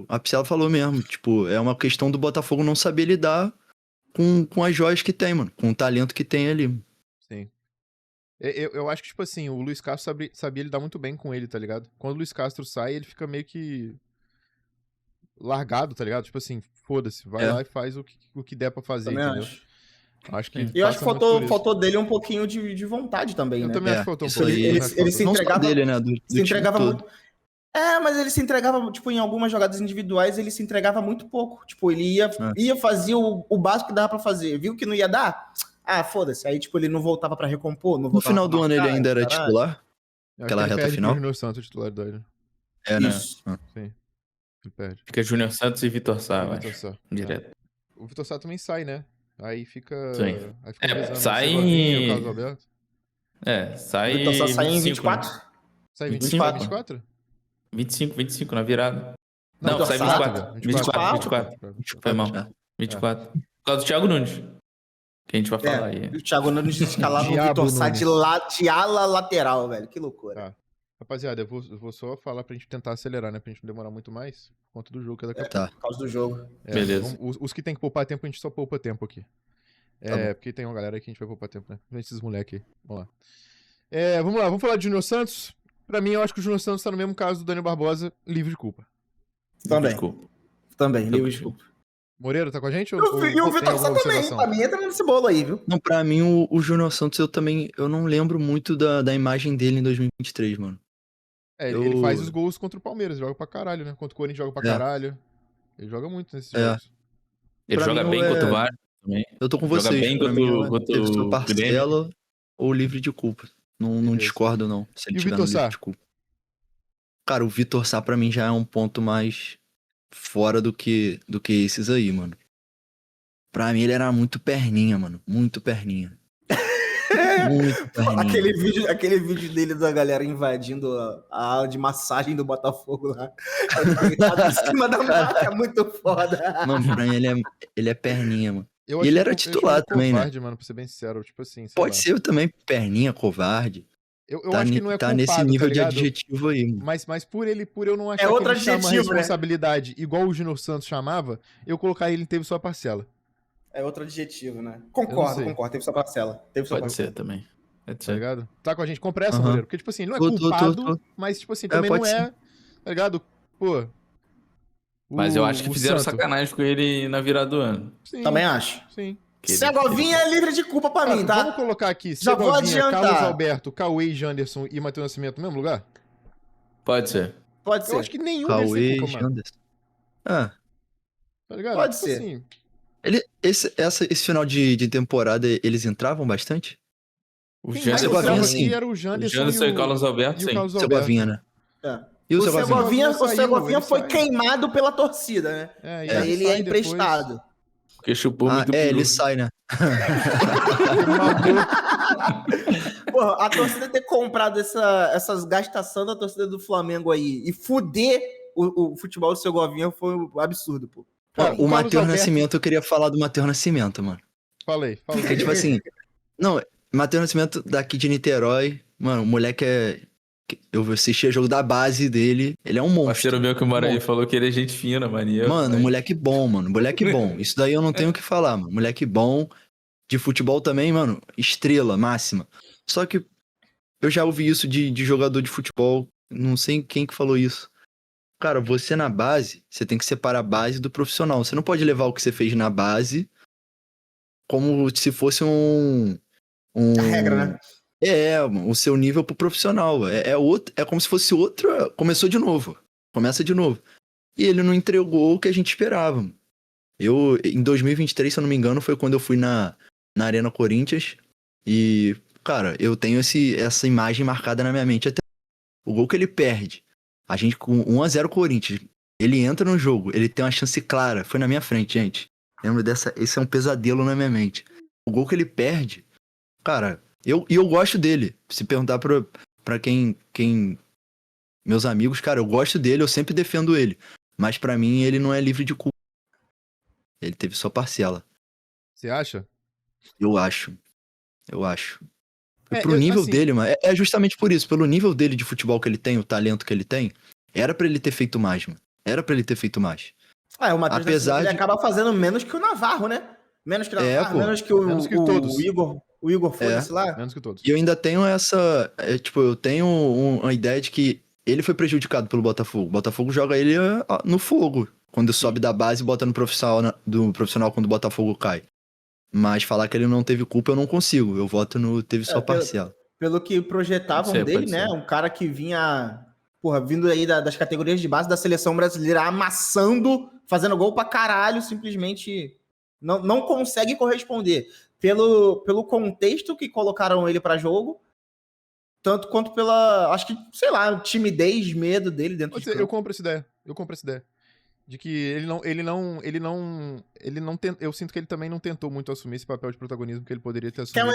a Psela falou mesmo, tipo, é uma questão do Botafogo não saber lidar com as joias que tem, mano, com o talento que tem ali. Sim. Eu acho que, tipo assim, o Luiz Castro sabia lidar muito bem com ele, tá ligado? Quando o Luiz Castro sai, ele fica meio que largado, tá ligado? Tipo assim, foda-se, vai lá e faz o que der pra fazer, também entendeu? Acho que eu acho que faltou dele um pouquinho de vontade também, né? Eu também acho que faltou um pouco. Ele se entregava, dele, né? Se entregava muito. Mas ele se entregava, tipo, em algumas jogadas individuais, ele se entregava muito pouco. Tipo, ele ia fazer o básico que dava pra fazer. Viu que não ia dar? Foda-se. Aí, tipo, ele não voltava pra recompor. No final do ano ele ainda era titular? Aquela reta final? O Júnior Santos, titularidade. Né? Isso. Sim. Ele perde. Fica Júnior Santos e Vitor Sá, direto. O Vitor Sá também sai, né? Aí fica... Sim. Aí fica sai em... Carlos Alberto. Sai... O Vitor Sá sai em 24? Né? Sai em 24? 25 na virada. Não, sai 24. 24. Foi mal. 24. Por causa do Thiago Nunes. Que a gente vai falar aí. O Thiago Nunes escalava o Vitor Sá de ala lateral, velho. Que loucura. Tá. Rapaziada, eu vou só falar pra gente tentar acelerar, né? Pra gente não demorar muito mais. Por conta do jogo que é daqui a pouco. Por causa do jogo. Beleza. Os que tem que poupar tempo, a gente só poupa tempo aqui. Porque tem uma galera aí que a gente vai poupar tempo, né? Esses moleques aí. Vamos lá. Vamos falar de Júnior Santos. Pra mim, eu acho que o Júnior Santos tá no mesmo caso do Daniel Barbosa, livre de culpa. Também, livre de culpa. Moreira, tá com a gente? E o Vitor Sá também, pra mim, entra nesse bolo aí, viu? Não, pra mim, o Júnior Santos, eu não lembro muito da imagem dele em 2023, mano. Ele faz os gols contra o Palmeiras, joga pra caralho, né? Contra o Corinthians joga pra caralho. Ele joga muito nesses jogos. Ele joga bem contra o VAR também. Eu tô com joga vocês. Bem pra contra teve sua parcela ou livre de culpa. Não discordo, não. Se ele tiver no livre de culpa. Cara, o Vitor Sá pra mim já é um ponto mais fora do que esses aí, mano. Pra mim ele era muito perninha, mano. Muito perninha. Muito perninha. Aquele vídeo dele da galera invadindo a aula de massagem do Botafogo lá. Ele tá em cima da marca, é muito foda. Mano, pra mim ele é perninha, mano. E ele era titular também, covarde, né? Mano, pra ser bem sincero. Tipo assim, pode ser também perninha, covarde. Eu acho que não é culpado, nesse nível tá de adjetivo aí, mano. Mas por eu não achar outro que ele chama adjetivo, responsabilidade, né? Igual o Júnior Santos chamava, eu colocar ele teve sua parcela. É outro adjetivo, né? Concordo. Teve sua parcela. Pode ser também. Tá ligado? Tá com a gente? Compressa, Moreira. Porque, tipo assim, ele não é culpado, mas, tipo assim, também não é... Tá ligado? Pô... Mas eu acho que fizeram sacanagem com ele na virada do ano. Sim. Também acho. Sim. Segovinha é livre de culpa pra mim, tá? Vamos colocar aqui Já vou adiantar. Carlos Alberto, Cauê, Janderson e Matheus Nascimento no mesmo lugar? Pode ser. Eu acho que nenhum deles tem culpa, mano. Ah. Tá ligado? Pode tipo ser. Assim, Esse final de temporada, eles entravam bastante? O Quem mais Janderson entrava sim. aqui era o o Janderson Janderson e o Carlos Alberto, e o sim. Carlos Alberto. Segovinha, né? É. E o O Segovinha? Segovinha ele foi sai. queimado pela torcida, né? É, E aí ele é sai emprestado. Porque chupou muito peru. ele sai, né? Porra, a torcida ter comprado essas gastações da torcida do Flamengo aí e fuder o futebol do Segovinha foi um absurdo, pô. Cara, O Matheus Alberto- Nascimento, eu queria falar do Matheus Nascimento, mano. Falei. Porque, tipo assim... Não, Matheus Nascimento daqui de Niterói, mano, o moleque eu assisti o jogo da base dele, ele é um O monstro. parceiro meu que mora aí falou que ele é gente fina, mania. Mano, moleque bom, mano. Moleque bom. Isso daí eu não tenho o que falar, mano. Moleque bom. De futebol também, mano. Estrela, máxima. Só que eu já ouvi isso de jogador de futebol. Não sei quem que falou isso. Cara, você na base, você tem que separar a base do profissional. Você não pode levar o que você fez na base como se fosse A regra, né? O seu nível pro profissional. É como se fosse outra. Começou de novo. Começa de novo. E ele não entregou o que a gente esperava. Em 2023, se eu não me engano, foi quando eu fui na Arena Corinthians. E, cara, eu tenho essa imagem marcada na minha mente. Até o gol que ele perde. A gente com 1-0 Corinthians. Ele entra no jogo, ele tem uma chance clara. Foi na minha frente, gente. Lembro dessa. Esse é um pesadelo na minha mente. O gol que ele perde. Cara, eu gosto dele. Se perguntar pra quem. Meus amigos, cara, eu gosto dele, eu sempre defendo ele. Mas pra mim, ele não é livre de culpa. Ele teve sua parcela. Você acha? Eu acho. Pro nível dele, mano. É justamente por isso. Pelo nível dele de futebol que ele tem, o talento que ele tem, era pra ele ter feito mais, mano. O Matheus ele acaba fazendo menos que o Navarro, né? Menos que o Navarro, menos que menos que todos. O Igor foda-se lá. Menos que todos. E eu ainda tenho eu tenho uma ideia de que ele foi prejudicado pelo Botafogo. O Botafogo joga ele no fogo. Quando sobe da base e bota no profissional quando o Botafogo cai. Mas falar que ele não teve culpa eu não consigo. Eu voto no teve sua parcela. Pelo que projetavam dele, né? Um cara que vinha, vindo aí das categorias de base da seleção brasileira, amassando, fazendo gol pra caralho, simplesmente não consegue corresponder. Pelo contexto que colocaram ele pra jogo, tanto quanto pela, acho que, sei lá, timidez, medo dele dentro de campo. Eu compro essa ideia. De que ele não eu sinto que ele também não tentou muito assumir esse papel de protagonismo que ele poderia ter assumido.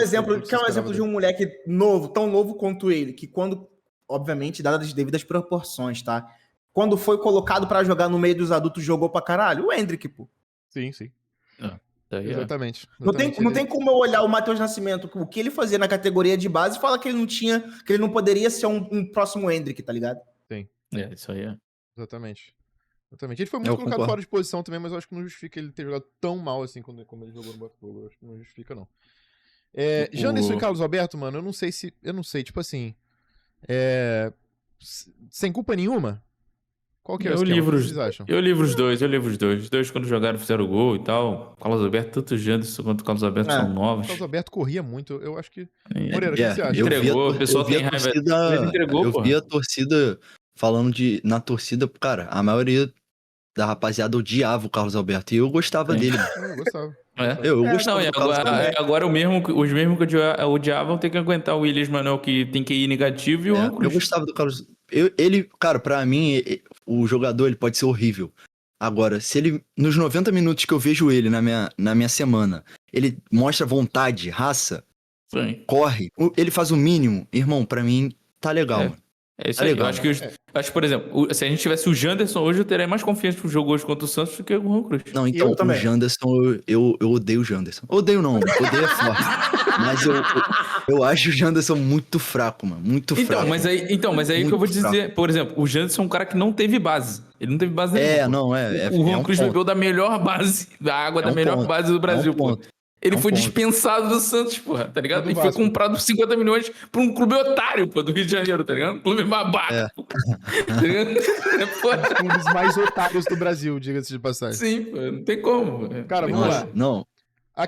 Quer um exemplo de um moleque novo, tão novo quanto ele, que quando, obviamente, dadas as devidas proporções, tá? Quando foi colocado pra jogar no meio dos adultos, jogou pra caralho? O Hendrick, pô. Sim. Exatamente. Não tem como eu olhar o Matheus Nascimento, o que ele fazia na categoria de base, e falar que ele não poderia ser um próximo Hendrick, tá ligado? Sim. Isso aí é. Exatamente. Ele foi muito colocado fora de posição também, mas eu acho que não justifica ele ter jogado tão mal assim como ele jogou no Botafogo. Eu acho que não justifica, não. Janderson e Carlos Alberto, mano, eu não sei, tipo assim, sem culpa nenhuma? Qual que é o esquema? O que vocês acham? Eu livro os dois. Os dois quando jogaram fizeram gol e tal. Carlos Alberto, tanto o Janderson quanto o Carlos Alberto são novos. O Carlos Alberto corria muito, eu acho que... Moreira, o que você acha? Entregou, o pessoal tem raiva. Ele entregou, eu vi a torcida falando na torcida, cara, a maioria da rapaziada odiava o Carlos Alberto e eu gostava dele. Eu gostava. Eu gostava do Carlos Alberto. Agora os mesmos que odiavam tem que aguentar o Williams Manuel, que tem que ir negativo, e o Ancruz. Eu gostava do Carlos. Cara, pra mim, o jogador ele pode ser horrível. Agora, se ele, nos 90 minutos que eu vejo ele na minha semana, ele mostra vontade, raça, corre, ele faz o mínimo, irmão, pra mim, tá legal, mano. É isso aí. Legal. Eu acho que, por exemplo, se a gente tivesse o Janderson hoje, eu teria mais confiança pro jogo hoje contra o Santos do que o Ancruz. Não, então, o Janderson, eu odeio o Janderson. Odeio não, odeio é forte. Mas eu acho o Janderson muito fraco, mano. Muito fraco. Mas aí que eu vou dizer, por exemplo, o Janderson é um cara que não teve base. Ele não teve base nenhuma. O Ancruz bebeu da melhor base, da água da melhor base do Brasil, pô. Ele foi dispensado do Santos, porra, tá ligado? E foi comprado por 50 milhões por um clube otário, pô, do Rio de Janeiro, tá ligado? Um clube babaca. Tá ligado? Um dos mais otários do Brasil, diga-se de passagem. Sim, pô, não tem como. Cara, vamos lá. Não.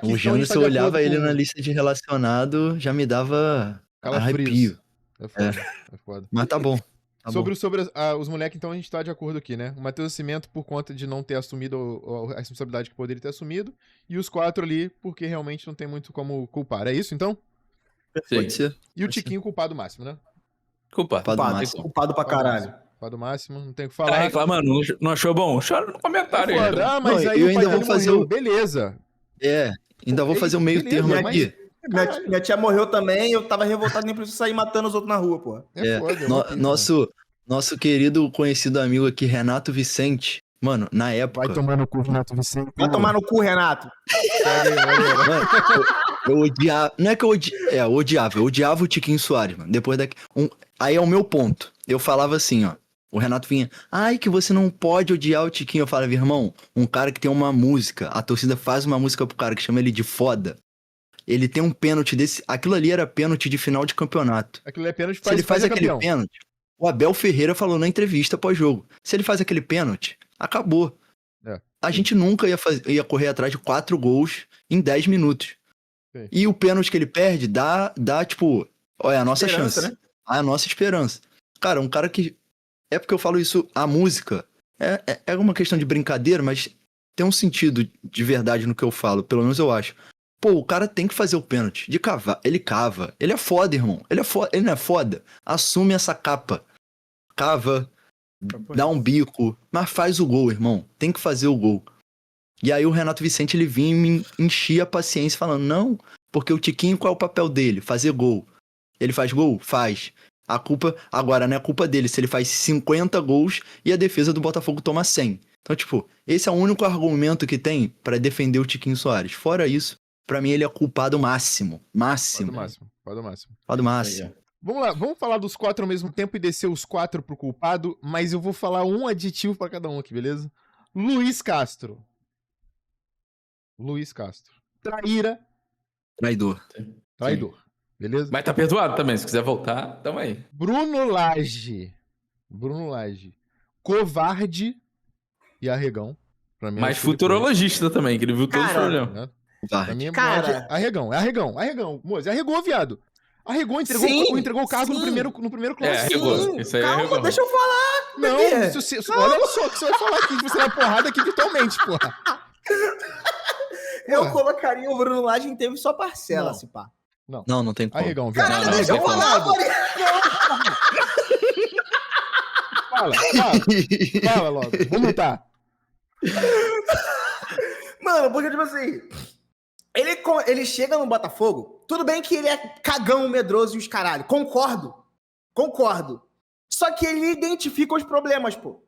O Janderson, eu olhava ele na lista de relacionado, já me dava arrepio. É foda. Mas tá bom. Tá sobre bom. os moleques, então a gente tá de acordo aqui, né? O Matheus Nascimento por conta de não ter assumido a responsabilidade que poderia ter assumido, e os 4 ali porque realmente não tem muito como culpar. É isso, então? Pode ser. E o Pode ser. Tiquinho culpado máximo, né? Culpado. Culpado máximo. Culpado pra caralho. Culpado máximo, não tem o que Tá falar. reclamando? Não achou bom? Chora no comentário aí. Foda. Ah, mas Não, aí eu o pai ainda dele vou fazer morreu. o- Beleza. Ainda vou fazer um meio Beleza, termo mas- aqui. Minha tia morreu também, eu tava revoltado, nem preciso sair matando os outros na rua, pô. Foda, No- horrível, mano. nosso querido conhecido amigo aqui, Renato Vicente. Mano, na época. Vai tomar no cu, Renato Vicente. Vai tomar no cu, Renato. Mano, eu odiava. Não é que eu odiava. Eu odiava o Tiquinho Soares, mano. Depois daqui. Aí é o meu ponto. Eu falava assim, ó. O Renato vinha, ai, que você não pode odiar o Tiquinho. Eu falava, irmão, um cara que tem uma música, a torcida faz uma música pro cara que chama ele de foda. Ele tem um pênalti desse. Aquilo ali era pênalti de final de campeonato. Aquilo é pênalti, Se ele faz aquele campeão. pênalti, o Abel Ferreira falou na entrevista pós-jogo. Se ele faz aquele pênalti, acabou. É. A gente nunca ia correr atrás de 4 gols em 10 minutos. Sim. E o pênalti que ele perde dá tipo, ó, é a nossa Esperança, chance. né? A nossa esperança. Cara, um cara que. É porque eu falo isso, a música é uma questão de brincadeira, mas tem um sentido de verdade no que eu falo, pelo menos eu acho. Pô, o cara tem que fazer o pênalti. De cavar. Ele cava. Ele é foda, irmão. Ele não é foda. Assume essa capa. Cava. Dá um bico. Mas faz o gol, irmão. Tem que fazer o gol. E aí o Renato Vicente, ele vinha e me enchia a paciência falando, não, porque o Tiquinho, qual é o papel dele? Fazer gol. Ele faz gol? Faz. A culpa, agora, não é culpa dele se ele faz 50 gols e a defesa do Botafogo toma 100. Então, tipo, esse é o único argumento que tem pra defender o Tiquinho Soares. Fora isso, pra mim ele é culpado máximo. Máximo. Culpado máximo. Culpado máximo. Vamos lá, vamos falar dos 4 ao mesmo tempo e descer os 4 pro culpado, mas eu vou falar um aditivo pra cada um aqui, beleza? Luiz Castro. Traíra. Traidor. Beleza? Mas tá perdoado também, se quiser voltar, tamo aí. Bruno Lage. Covarde e arregão. Pra mim, Mas acho que ele futurologista também, que ele viu todos os Cara, problemas. foi, né? Covarde. Pra mim é Cara. arregão. Moço, arregou, viado. Arregou, entregou o cargo no primeiro classe. Arregou. Isso aí Calma, arregou. deixa eu falar. Não, bebê. olha só o que você vai falar aqui, que você vai porrada aqui virtualmente, porra. Eu colocaria o Bruno Lage em teve só parcela, Não. se pá. Não tem como. Arregão, viado. Caralho, não, deixa eu não, falar, Mori. Fala logo. Vamos lutar. Mano, porque, tipo assim, ele chega no Botafogo, tudo bem que ele é cagão, medroso e os caralho. Concordo. Só que ele identifica os problemas, pô.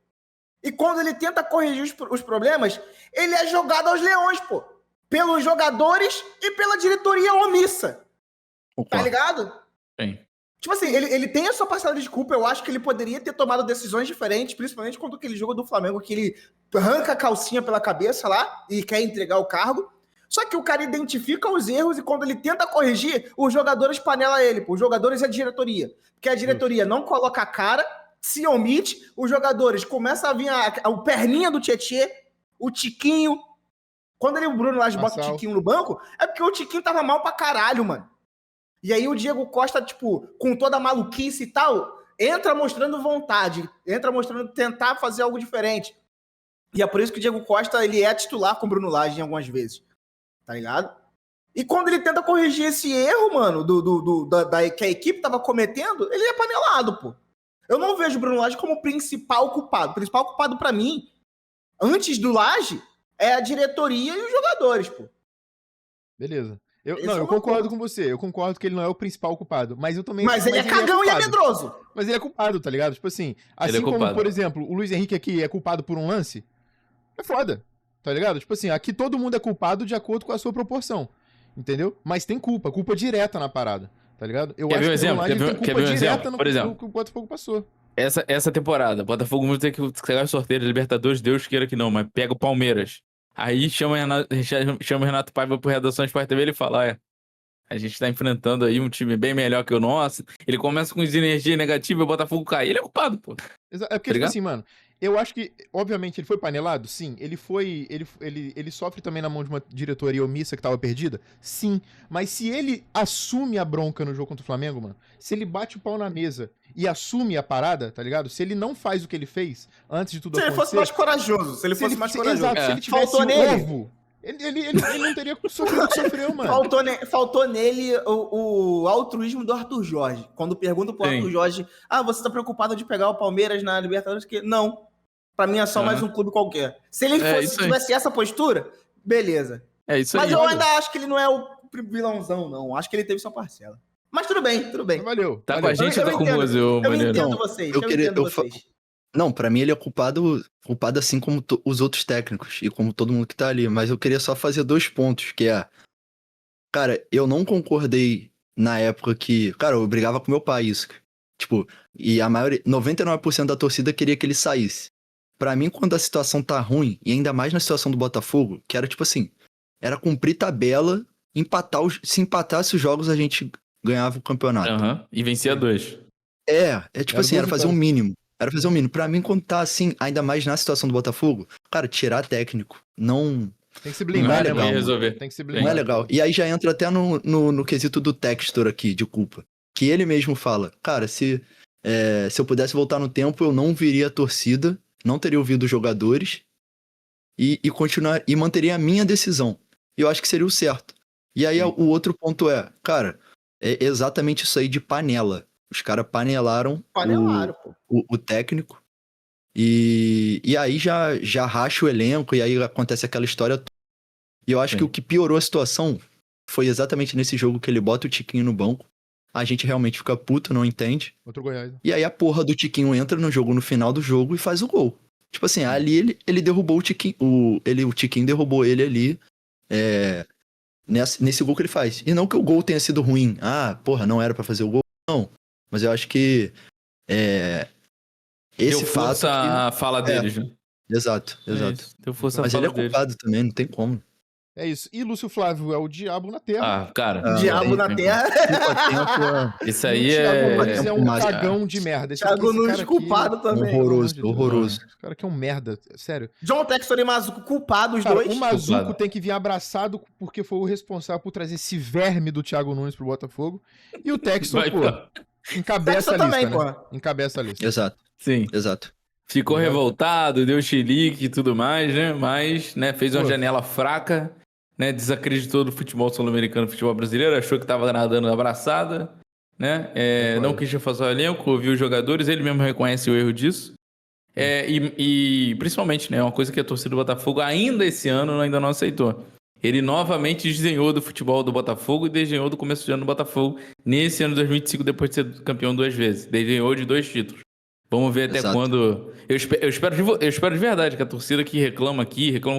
E quando ele tenta corrigir os problemas, ele é jogado aos leões, pô. Pelos jogadores e pela diretoria omissa. Tá ligado? Sim. Tipo assim, ele tem a sua parcela de culpa. Eu acho que ele poderia ter tomado decisões diferentes, principalmente quando aquele jogo do Flamengo que ele arranca a calcinha pela cabeça lá e quer entregar o cargo. Só que o cara identifica os erros e quando ele tenta corrigir, os jogadores panelam ele, pô. Os jogadores e a diretoria. Porque a diretoria não coloca a cara, se omite, os jogadores começam a vir o perninha do Tietê, o Tiquinho. Quando o Bruno Lage bota o Tiquinho no banco, é porque o Tiquinho tava mal pra caralho, mano. E aí o Diego Costa, tipo, com toda a maluquice e tal, entra mostrando vontade, entra mostrando tentar fazer algo diferente. E é por isso que o Diego Costa, ele é titular com o Bruno Lage em algumas vezes. Tá ligado? E quando ele tenta corrigir esse erro, mano, que a equipe tava cometendo, ele é panelado, pô. Eu não vejo o Bruno Lage como o principal culpado. O principal culpado pra mim, antes do Lage, é a diretoria e os jogadores, pô. Beleza. Eu concordo com você. Eu concordo que ele não é o principal culpado. Mas eu também. Mas ele é cagão e é medroso. Mas ele é culpado, tá ligado? Tipo assim, assim como, por exemplo, o Luiz Henrique aqui é culpado por um lance, é foda. Tá ligado? Tipo assim, aqui todo mundo é culpado de acordo com a sua proporção. Entendeu? Mas tem culpa direta na parada. Tá ligado? Eu Quer acho ver um exemplo? Quer ver um exemplo? Por exemplo, que o Botafogo passou. Essa temporada, o Botafogo vai ter que pegar o sorteio da Libertadores, Deus queira que não, mas pega o Palmeiras. Aí chama o Renato Paiva pro Redação Sport TV e ele fala, a gente tá enfrentando aí um time bem melhor que o nosso. Ele começa com energia negativa e o Botafogo cai. Ele é culpado, pô. É porque, tipo assim, mano, Eu acho que, obviamente, ele foi panelado? Sim. Ele sofre também na mão de uma diretoria omissa que tava perdida? Sim. Mas se ele assume a bronca no jogo contra o Flamengo, mano, se ele bate o pau na mesa e assume a parada, tá ligado? Se ele não faz o que ele fez antes de tudo acontecer... Se ele fosse mais corajoso. Exato, se ele tivesse faltou nele. ovo, ele não teria sofrido o que sofreu, mano. Faltou nele o altruísmo do Arthur Jorge. Quando perguntam pro Arthur Jorge, você tá preocupado de pegar o Palmeiras na Libertadores? Não. Pra mim é só mais um clube qualquer. Se ele tivesse essa postura, beleza. É isso aí. Mas eu ainda acho que ele não é o vilãozão, não. Acho que ele teve sua parcela. Mas tudo bem. Valeu. Tá com a gente ou tá com o Moze, ô Maneiro? Eu entendo vocês. Não, pra mim ele é culpado assim como os outros técnicos e como todo mundo que tá ali. Mas eu queria só fazer 2 pontos, que é... Cara, eu não concordei na época que... Cara, eu brigava com meu pai isso. Tipo, e a maioria... 99% da torcida queria que ele saísse. Pra mim, quando a situação tá ruim, e ainda mais na situação do Botafogo, que era tipo assim, era cumprir tabela, se empatasse os jogos, a gente ganhava o campeonato. E vencia 2. Tipo assim, era fazer o mínimo. Pra mim, quando tá assim, ainda mais na situação do Botafogo, cara, tirar técnico, não... Tem que se blindar, né, resolver. Tem que se blindar. Não é legal. E aí já entra até no quesito do Textor aqui, de culpa. Que ele mesmo fala, cara, se eu pudesse voltar no tempo, eu não viria a torcida, não teria ouvido os jogadores e continuar e manteria a minha decisão. E eu acho que seria o certo. E aí o outro ponto cara, é exatamente isso aí de panela. Os caras panelaram o técnico e aí já racha o elenco e aí acontece aquela história toda. E eu acho que o que piorou a situação foi exatamente nesse jogo que ele bota o Tiquinho no banco. A gente realmente fica puto, não entende. Outro Goiás. E aí a porra do Tiquinho entra no jogo no final do jogo e faz o gol. Tipo assim, ali ele derrubou o Tiquinho. O Tiquinho derrubou ele ali. Nesse gol que ele faz. E não que o gol tenha sido ruim. Porra, não era pra fazer o gol. Não. Mas eu acho que esse deu fato força a fala deles, né? Exato. Deu força Mas a ele fala é culpado também, não tem como. É isso. E Lúcio Flávio é o diabo na terra. Cara. Diabo na terra. Isso aí é um cagão de merda. Thiago Nunes culpado também. Horroroso. Esse cara aqui é um merda, sério. John Textor e Mazuco culpado, os cara, dois. O Mazuco tem que vir abraçado porque foi o responsável por trazer esse verme do Thiago Nunes pro Botafogo. E o Textor, encabeça a lista, também, né? Encabeça a lista. Exato. Sim. Exato. Ficou revoltado, deu chilique e tudo mais, né? Mas, né, fez uma janela fraca, né? Desacreditou do futebol sul-americano, futebol brasileiro, achou que tava nadando abraçada, né? Não quis fazer o elenco, ouviu os jogadores, ele mesmo reconhece o erro disso. E principalmente, né? Uma coisa que a torcida do Botafogo ainda esse ano ainda não aceitou. Ele novamente desdenhou do futebol do Botafogo e desdenhou do começo de ano do Botafogo nesse ano de 2025, depois de ser campeão 2 vezes. Desdenhou de 2 títulos. Vamos ver até quando... Eu espero de verdade que a torcida que reclama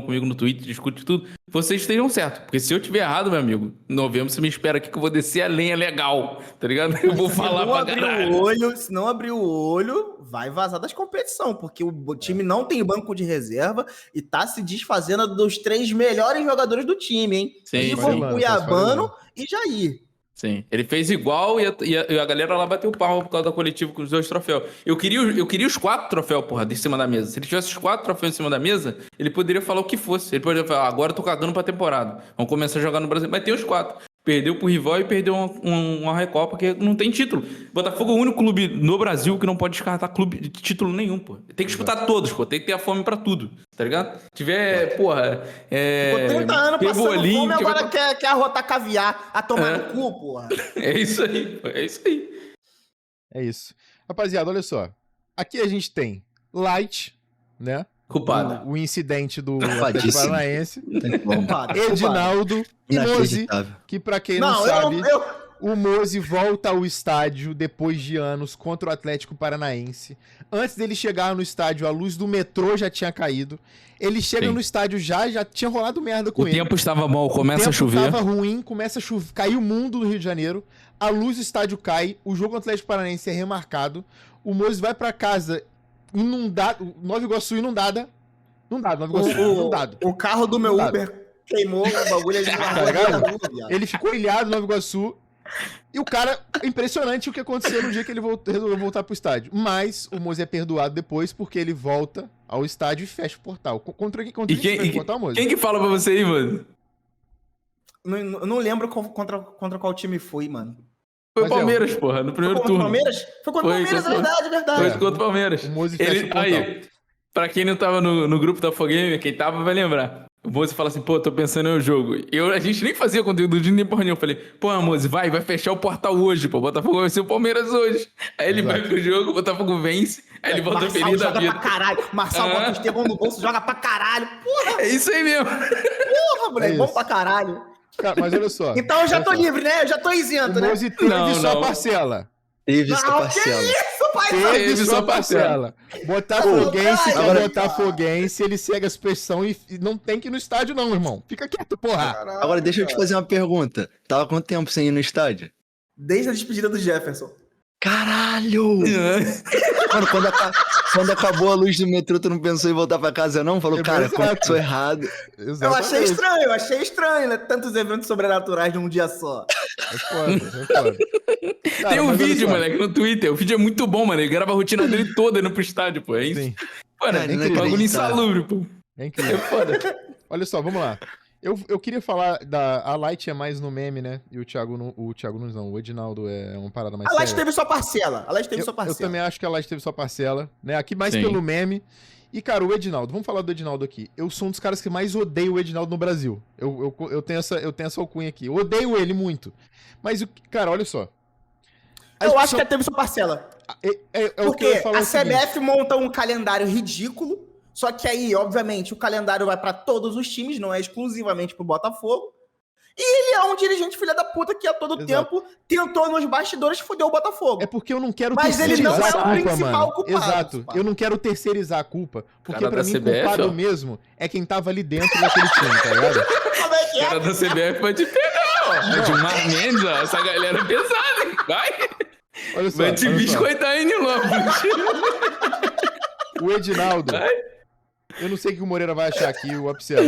comigo no Twitter, discute tudo, vocês estejam certos. Porque se eu tiver errado, meu amigo, em novembro você me espera aqui que eu vou descer a lenha legal, tá ligado? Eu vou falar pra caralho. Se não abrir o olho, vai vazar das competições, porque o time não tem banco de reserva e tá se desfazendo dos 3 melhores jogadores do time, hein? Igor, Cuiabano e Jair. Sim, ele fez igual e a galera lá bateu o pau por causa da coletiva com os 2 troféus. Eu queria os 4 troféus, porra, de cima da mesa. Se ele tivesse os 4 troféus em cima da mesa, ele poderia falar o que fosse. Ele poderia falar, agora eu tô cagando pra temporada. Vamos começar a jogar no Brasil. Mas tem os 4. Perdeu pro rival e perdeu uma Recopa, porque não tem título. Botafogo é o único clube no Brasil que não pode descartar título nenhum, pô. Tem que disputar todos, pô. Tem que ter a fome pra tudo, tá ligado? Tiver, porra... Ficou 30 anos passando fome, agora quer arrotar caviar a tomar no cu, porra. É isso aí, pô. É isso aí. É isso. Rapaziada, olha só. Aqui a gente tem Light, né? Culpado. O incidente do Atlético Paranaense. Culpado. Edinaldo e Mozi, que pra quem não sabe, o Mozi volta ao estádio depois de anos contra o Atlético Paranaense. Antes dele chegar no estádio, a luz do metrô já tinha caído. Ele chega no estádio já tinha rolado merda com ele. O tempo estava bom, começa a chover. O tempo estava ruim, começa a chover, caiu o mundo no Rio de Janeiro. A luz do estádio cai, o jogo contra o Atlético Paranaense é remarcado. O Mozi vai pra casa inundado, Nova Iguaçu inundada. Nova Iguaçu inundado. O carro do meu Uber queimou o bagulho ali na rua. Ele ficou ilhado no Nova Iguaçu. E o cara, impressionante o que aconteceu no dia que ele resolveu voltar pro estádio. Mas o Moze é perdoado depois porque ele volta ao estádio e fecha o portal. Contra quem fecha o portal, Moze? Quem que fala pra você aí, mano? Não lembro contra qual time foi, mano. Foi o Palmeiras, porra, no primeiro turno. Palmeiras? Foi contra o Palmeiras, é verdade. Foi contra o Palmeiras. O Moze fecha o portal. Aí, pra quem não tava no grupo da Fogueira, quem tava vai lembrar. O Moze fala assim, pô, tô pensando em um jogo. A gente nem fazia conteúdo de nem porra nenhuma. Eu falei, pô, Moze, vai fechar o portal hoje, pô. O Botafogo vai ser o Palmeiras hoje. Aí ele vai pro jogo, o Botafogo vence. Aí ele volta feliz da vida. Marçal joga pra caralho. Marçal bota o Estevão no bolso, joga pra caralho. Porra! É isso aí mesmo. Porra, moleque, bom pra caralho. Cara, mas olha só. Então eu já tô livre, né? Eu já tô isento, né? O Moze teve sua parcela. Teve sua parcela. Que isso, pai? Teve sua parcela. Botafoguense que é botafoguense, ele segue a superstição e não tem que ir no estádio não, irmão. Fica quieto, porra. Caralho, Agora deixa eu te fazer uma pergunta. Tava quanto tempo sem ir no estádio? Desde a despedida do Jefferson. Caralho! Mano, quando acabou a luz do metrô, tu não pensou em voltar pra casa, não? Falou, cara, aconteceu errado. Eu achei estranho, né? Tantos eventos sobrenaturais num dia só. É foda. Cara, tem um vídeo, moleque, no Twitter. O vídeo é muito bom, mano. Ele grava a rotina dele toda indo pro estádio, pô. É isso. Sim. Mano, é bagulho insalubre, pô. É incrível. É foda. Olha só, vamos lá. Eu queria falar a Light é mais no meme, né? E o Thiago Nunes não, o Edinaldo é uma parada mais séria. A Light teve sua parcela. Eu também acho que a Light teve sua parcela, né? Aqui mais pelo meme. E, cara, o Edinaldo, vamos falar do Edinaldo aqui. Eu sou um dos caras que mais odeio o Edinaldo no Brasil. Eu tenho essa alcunha aqui. Eu odeio ele muito. Mas, cara, olha só. Eu acho que ela teve sua parcela. Porque a CBF monta um calendário ridículo. Só que aí, obviamente, o calendário vai pra todos os times, não é exclusivamente pro Botafogo. E ele é um dirigente filha da puta que a todo tempo tentou nos bastidores foder o Botafogo. É porque eu não quero terceirizar a culpa, mano. Culpado, exato. Eu não quero terceirizar a culpa. Porque pra mim, culpado mesmo é quem tava ali dentro daquele time, tá ligado? Como é que é? O cara da CBF vai te pegar, ó. O Gilmar Mendes, ó. Essa galera é pesada, hein? Vai. Olha só, vai te biscoitar aí, Nilão. O Edinaldo... Eu não sei o que o Moreira vai achar aqui, o Upsell.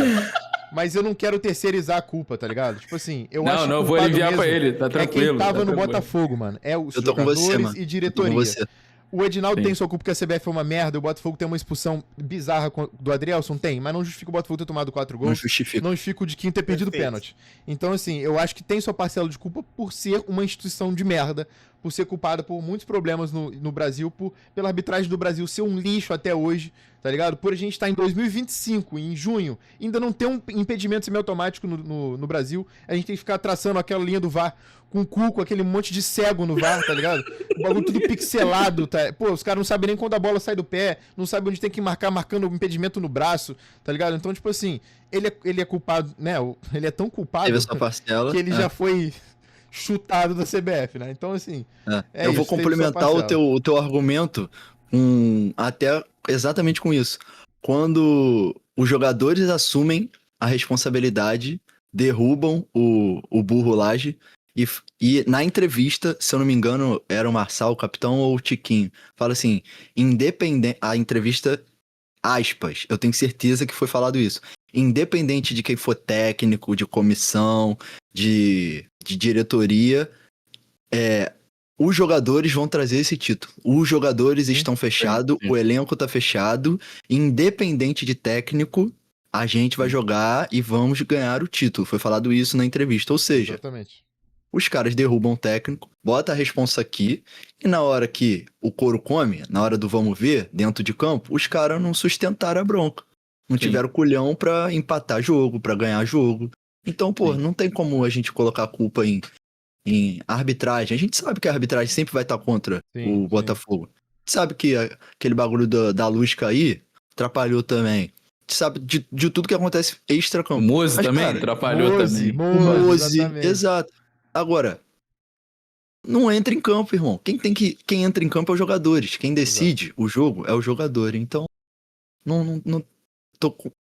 Mas eu não quero terceirizar a culpa, tá ligado? Tipo assim, eu acho que eu vou aliviar pra ele, tá tranquilo. É quem tava no Botafogo, mano. É os jogadores e diretoria. O Edinaldo tem sua culpa porque a CBF foi uma merda, o Botafogo tem uma expulsão bizarra do Adrielson, tem, mas não justifica o Botafogo ter tomado 4 gols. Não justifica o de Quinto ter perdido o pênalti. Então, assim, eu acho que tem sua parcela de culpa por ser uma instituição de merda, por ser culpada por muitos problemas no Brasil, pela arbitragem do Brasil ser um lixo até hoje, tá ligado? Por a gente estar em 2025, em junho, ainda não ter um impedimento semiautomático no Brasil, a gente tem que ficar traçando aquela linha do VAR com o cu, com aquele monte de cego no VAR, tá ligado? O bagulho tudo pixelado, tá? Pô, os caras não sabem nem quando a bola sai do pé, não sabem onde tem que marcar, marcando o impedimento no braço, tá ligado? Então, tipo assim, ele é culpado, né? Ele é tão culpado que ele já foi chutado da CBF, né? Então, assim... eu vou complementar o teu argumento até exatamente com isso. Quando os jogadores assumem a responsabilidade, derrubam o Burro Lage, e na entrevista, se eu não me engano, era o Marçal, o capitão, ou o Tiquinho, fala assim, independente... A entrevista, aspas, eu tenho certeza que foi falado isso. Independente de quem for técnico, de comissão, de diretoria, os jogadores vão trazer esse título. Os jogadores estão fechados, o elenco tá fechado, independente de técnico, a gente vai jogar e vamos ganhar o título. Foi falado isso na entrevista, ou seja... Exatamente. Os caras derrubam o técnico, bota a responsa aqui, e na hora que o couro come, na hora do vamos ver, dentro de campo, os caras não sustentaram a bronca. Não tiveram culhão pra empatar jogo, pra ganhar jogo. Então, não tem como a gente colocar a culpa em arbitragem. A gente sabe que a arbitragem sempre vai estar contra o Botafogo. A gente sabe que aquele bagulho da luz cair atrapalhou também. A gente sabe de tudo que acontece extra-campo. O Moze também atrapalhou também. Moze, exato. Agora, não entra em campo, irmão. Quem entra em campo é os jogadores. Quem decide o jogo é o jogador. Então, não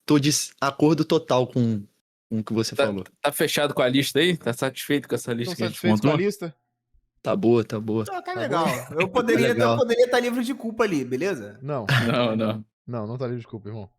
tô de acordo total com o que você falou. Tá fechado com a lista aí? Tá satisfeito com essa lista que a gente montou? Com a lista? Tá boa. Tá legal. Eu poderia estar livre de culpa ali, beleza? Não tá livre de culpa, irmão.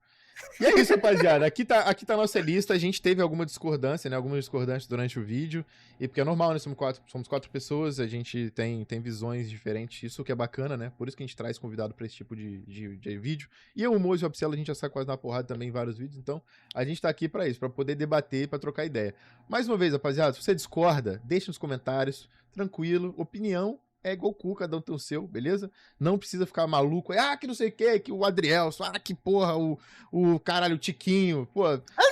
E é isso, rapaziada. Aqui tá a nossa lista. A gente teve alguma discordância, né? Algumas discordâncias durante o vídeo. E porque é normal, né? Somos quatro pessoas, a gente tem visões diferentes. Isso que é bacana, né? Por isso que a gente traz convidado pra esse tipo de vídeo. E o Mozo e o Apsela, a gente já sai quase na porrada também em vários vídeos. Então, a gente tá aqui pra isso, pra poder debater, pra trocar ideia. Mais uma vez, rapaziada, se você discorda, deixa nos comentários. Tranquilo. Opinião é igual cu, cada um tem o seu, beleza? Não precisa ficar maluco. Que não sei o que o Adrielson, que porra, o caralho, o Tiquinho. Pô,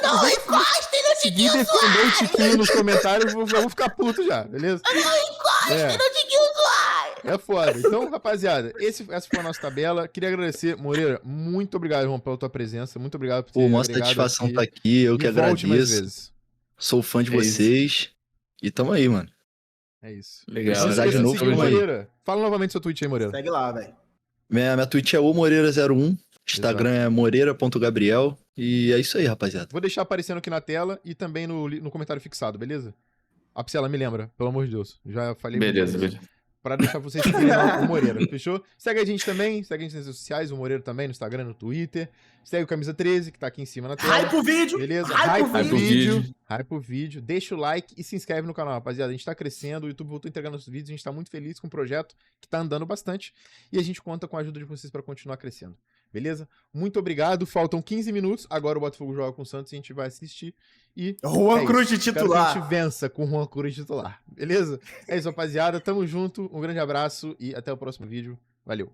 Não encostem no seguir defender o Tiquinho nos comentários, eu vou ficar puto já, beleza? Não encostem no Tiquinho Suai! É foda. Então, rapaziada, essa foi a nossa tabela. Queria agradecer, Moreira, muito obrigado, irmão, pela tua presença. Muito obrigado por ter uma satisfação aqui. Tá aqui, eu que volte mais agradeço. vezes. Sou fã de vocês. E tamo aí, mano. É isso. Legal. Precisar de novo, seguir, Moreira. Fala novamente seu tweet aí, Moreira. Segue lá, velho. Minha tweet é omoreira01. Instagram é moreira.gabriel. E é isso aí, rapaziada. Vou deixar aparecendo aqui na tela e também no comentário fixado, beleza? Apsela, me lembra, pelo amor de Deus. Já falei. Beleza. Pra deixar vocês seguirem o Moreira, fechou? Segue a gente também, segue a gente nas redes sociais, o Moreira também, no Instagram, no Twitter. Segue o Camisa 13, que tá aqui em cima na tela. Hype o vídeo! Beleza? Hype Hype o vídeo. Deixa o like e se inscreve no canal, rapaziada. A gente tá crescendo, o YouTube voltou a entregar nossos vídeos, a gente tá muito feliz com o projeto, que tá andando bastante. E a gente conta com a ajuda de vocês pra continuar crescendo. Beleza? Muito obrigado. Faltam 15 minutos. Agora o Botafogo joga com o Santos e a gente vai assistir. E Juan Cruz de titular. Espero que a gente vença com o Juan Cruz de titular. Beleza? É isso, rapaziada. Tamo junto. Um grande abraço e até o próximo vídeo. Valeu.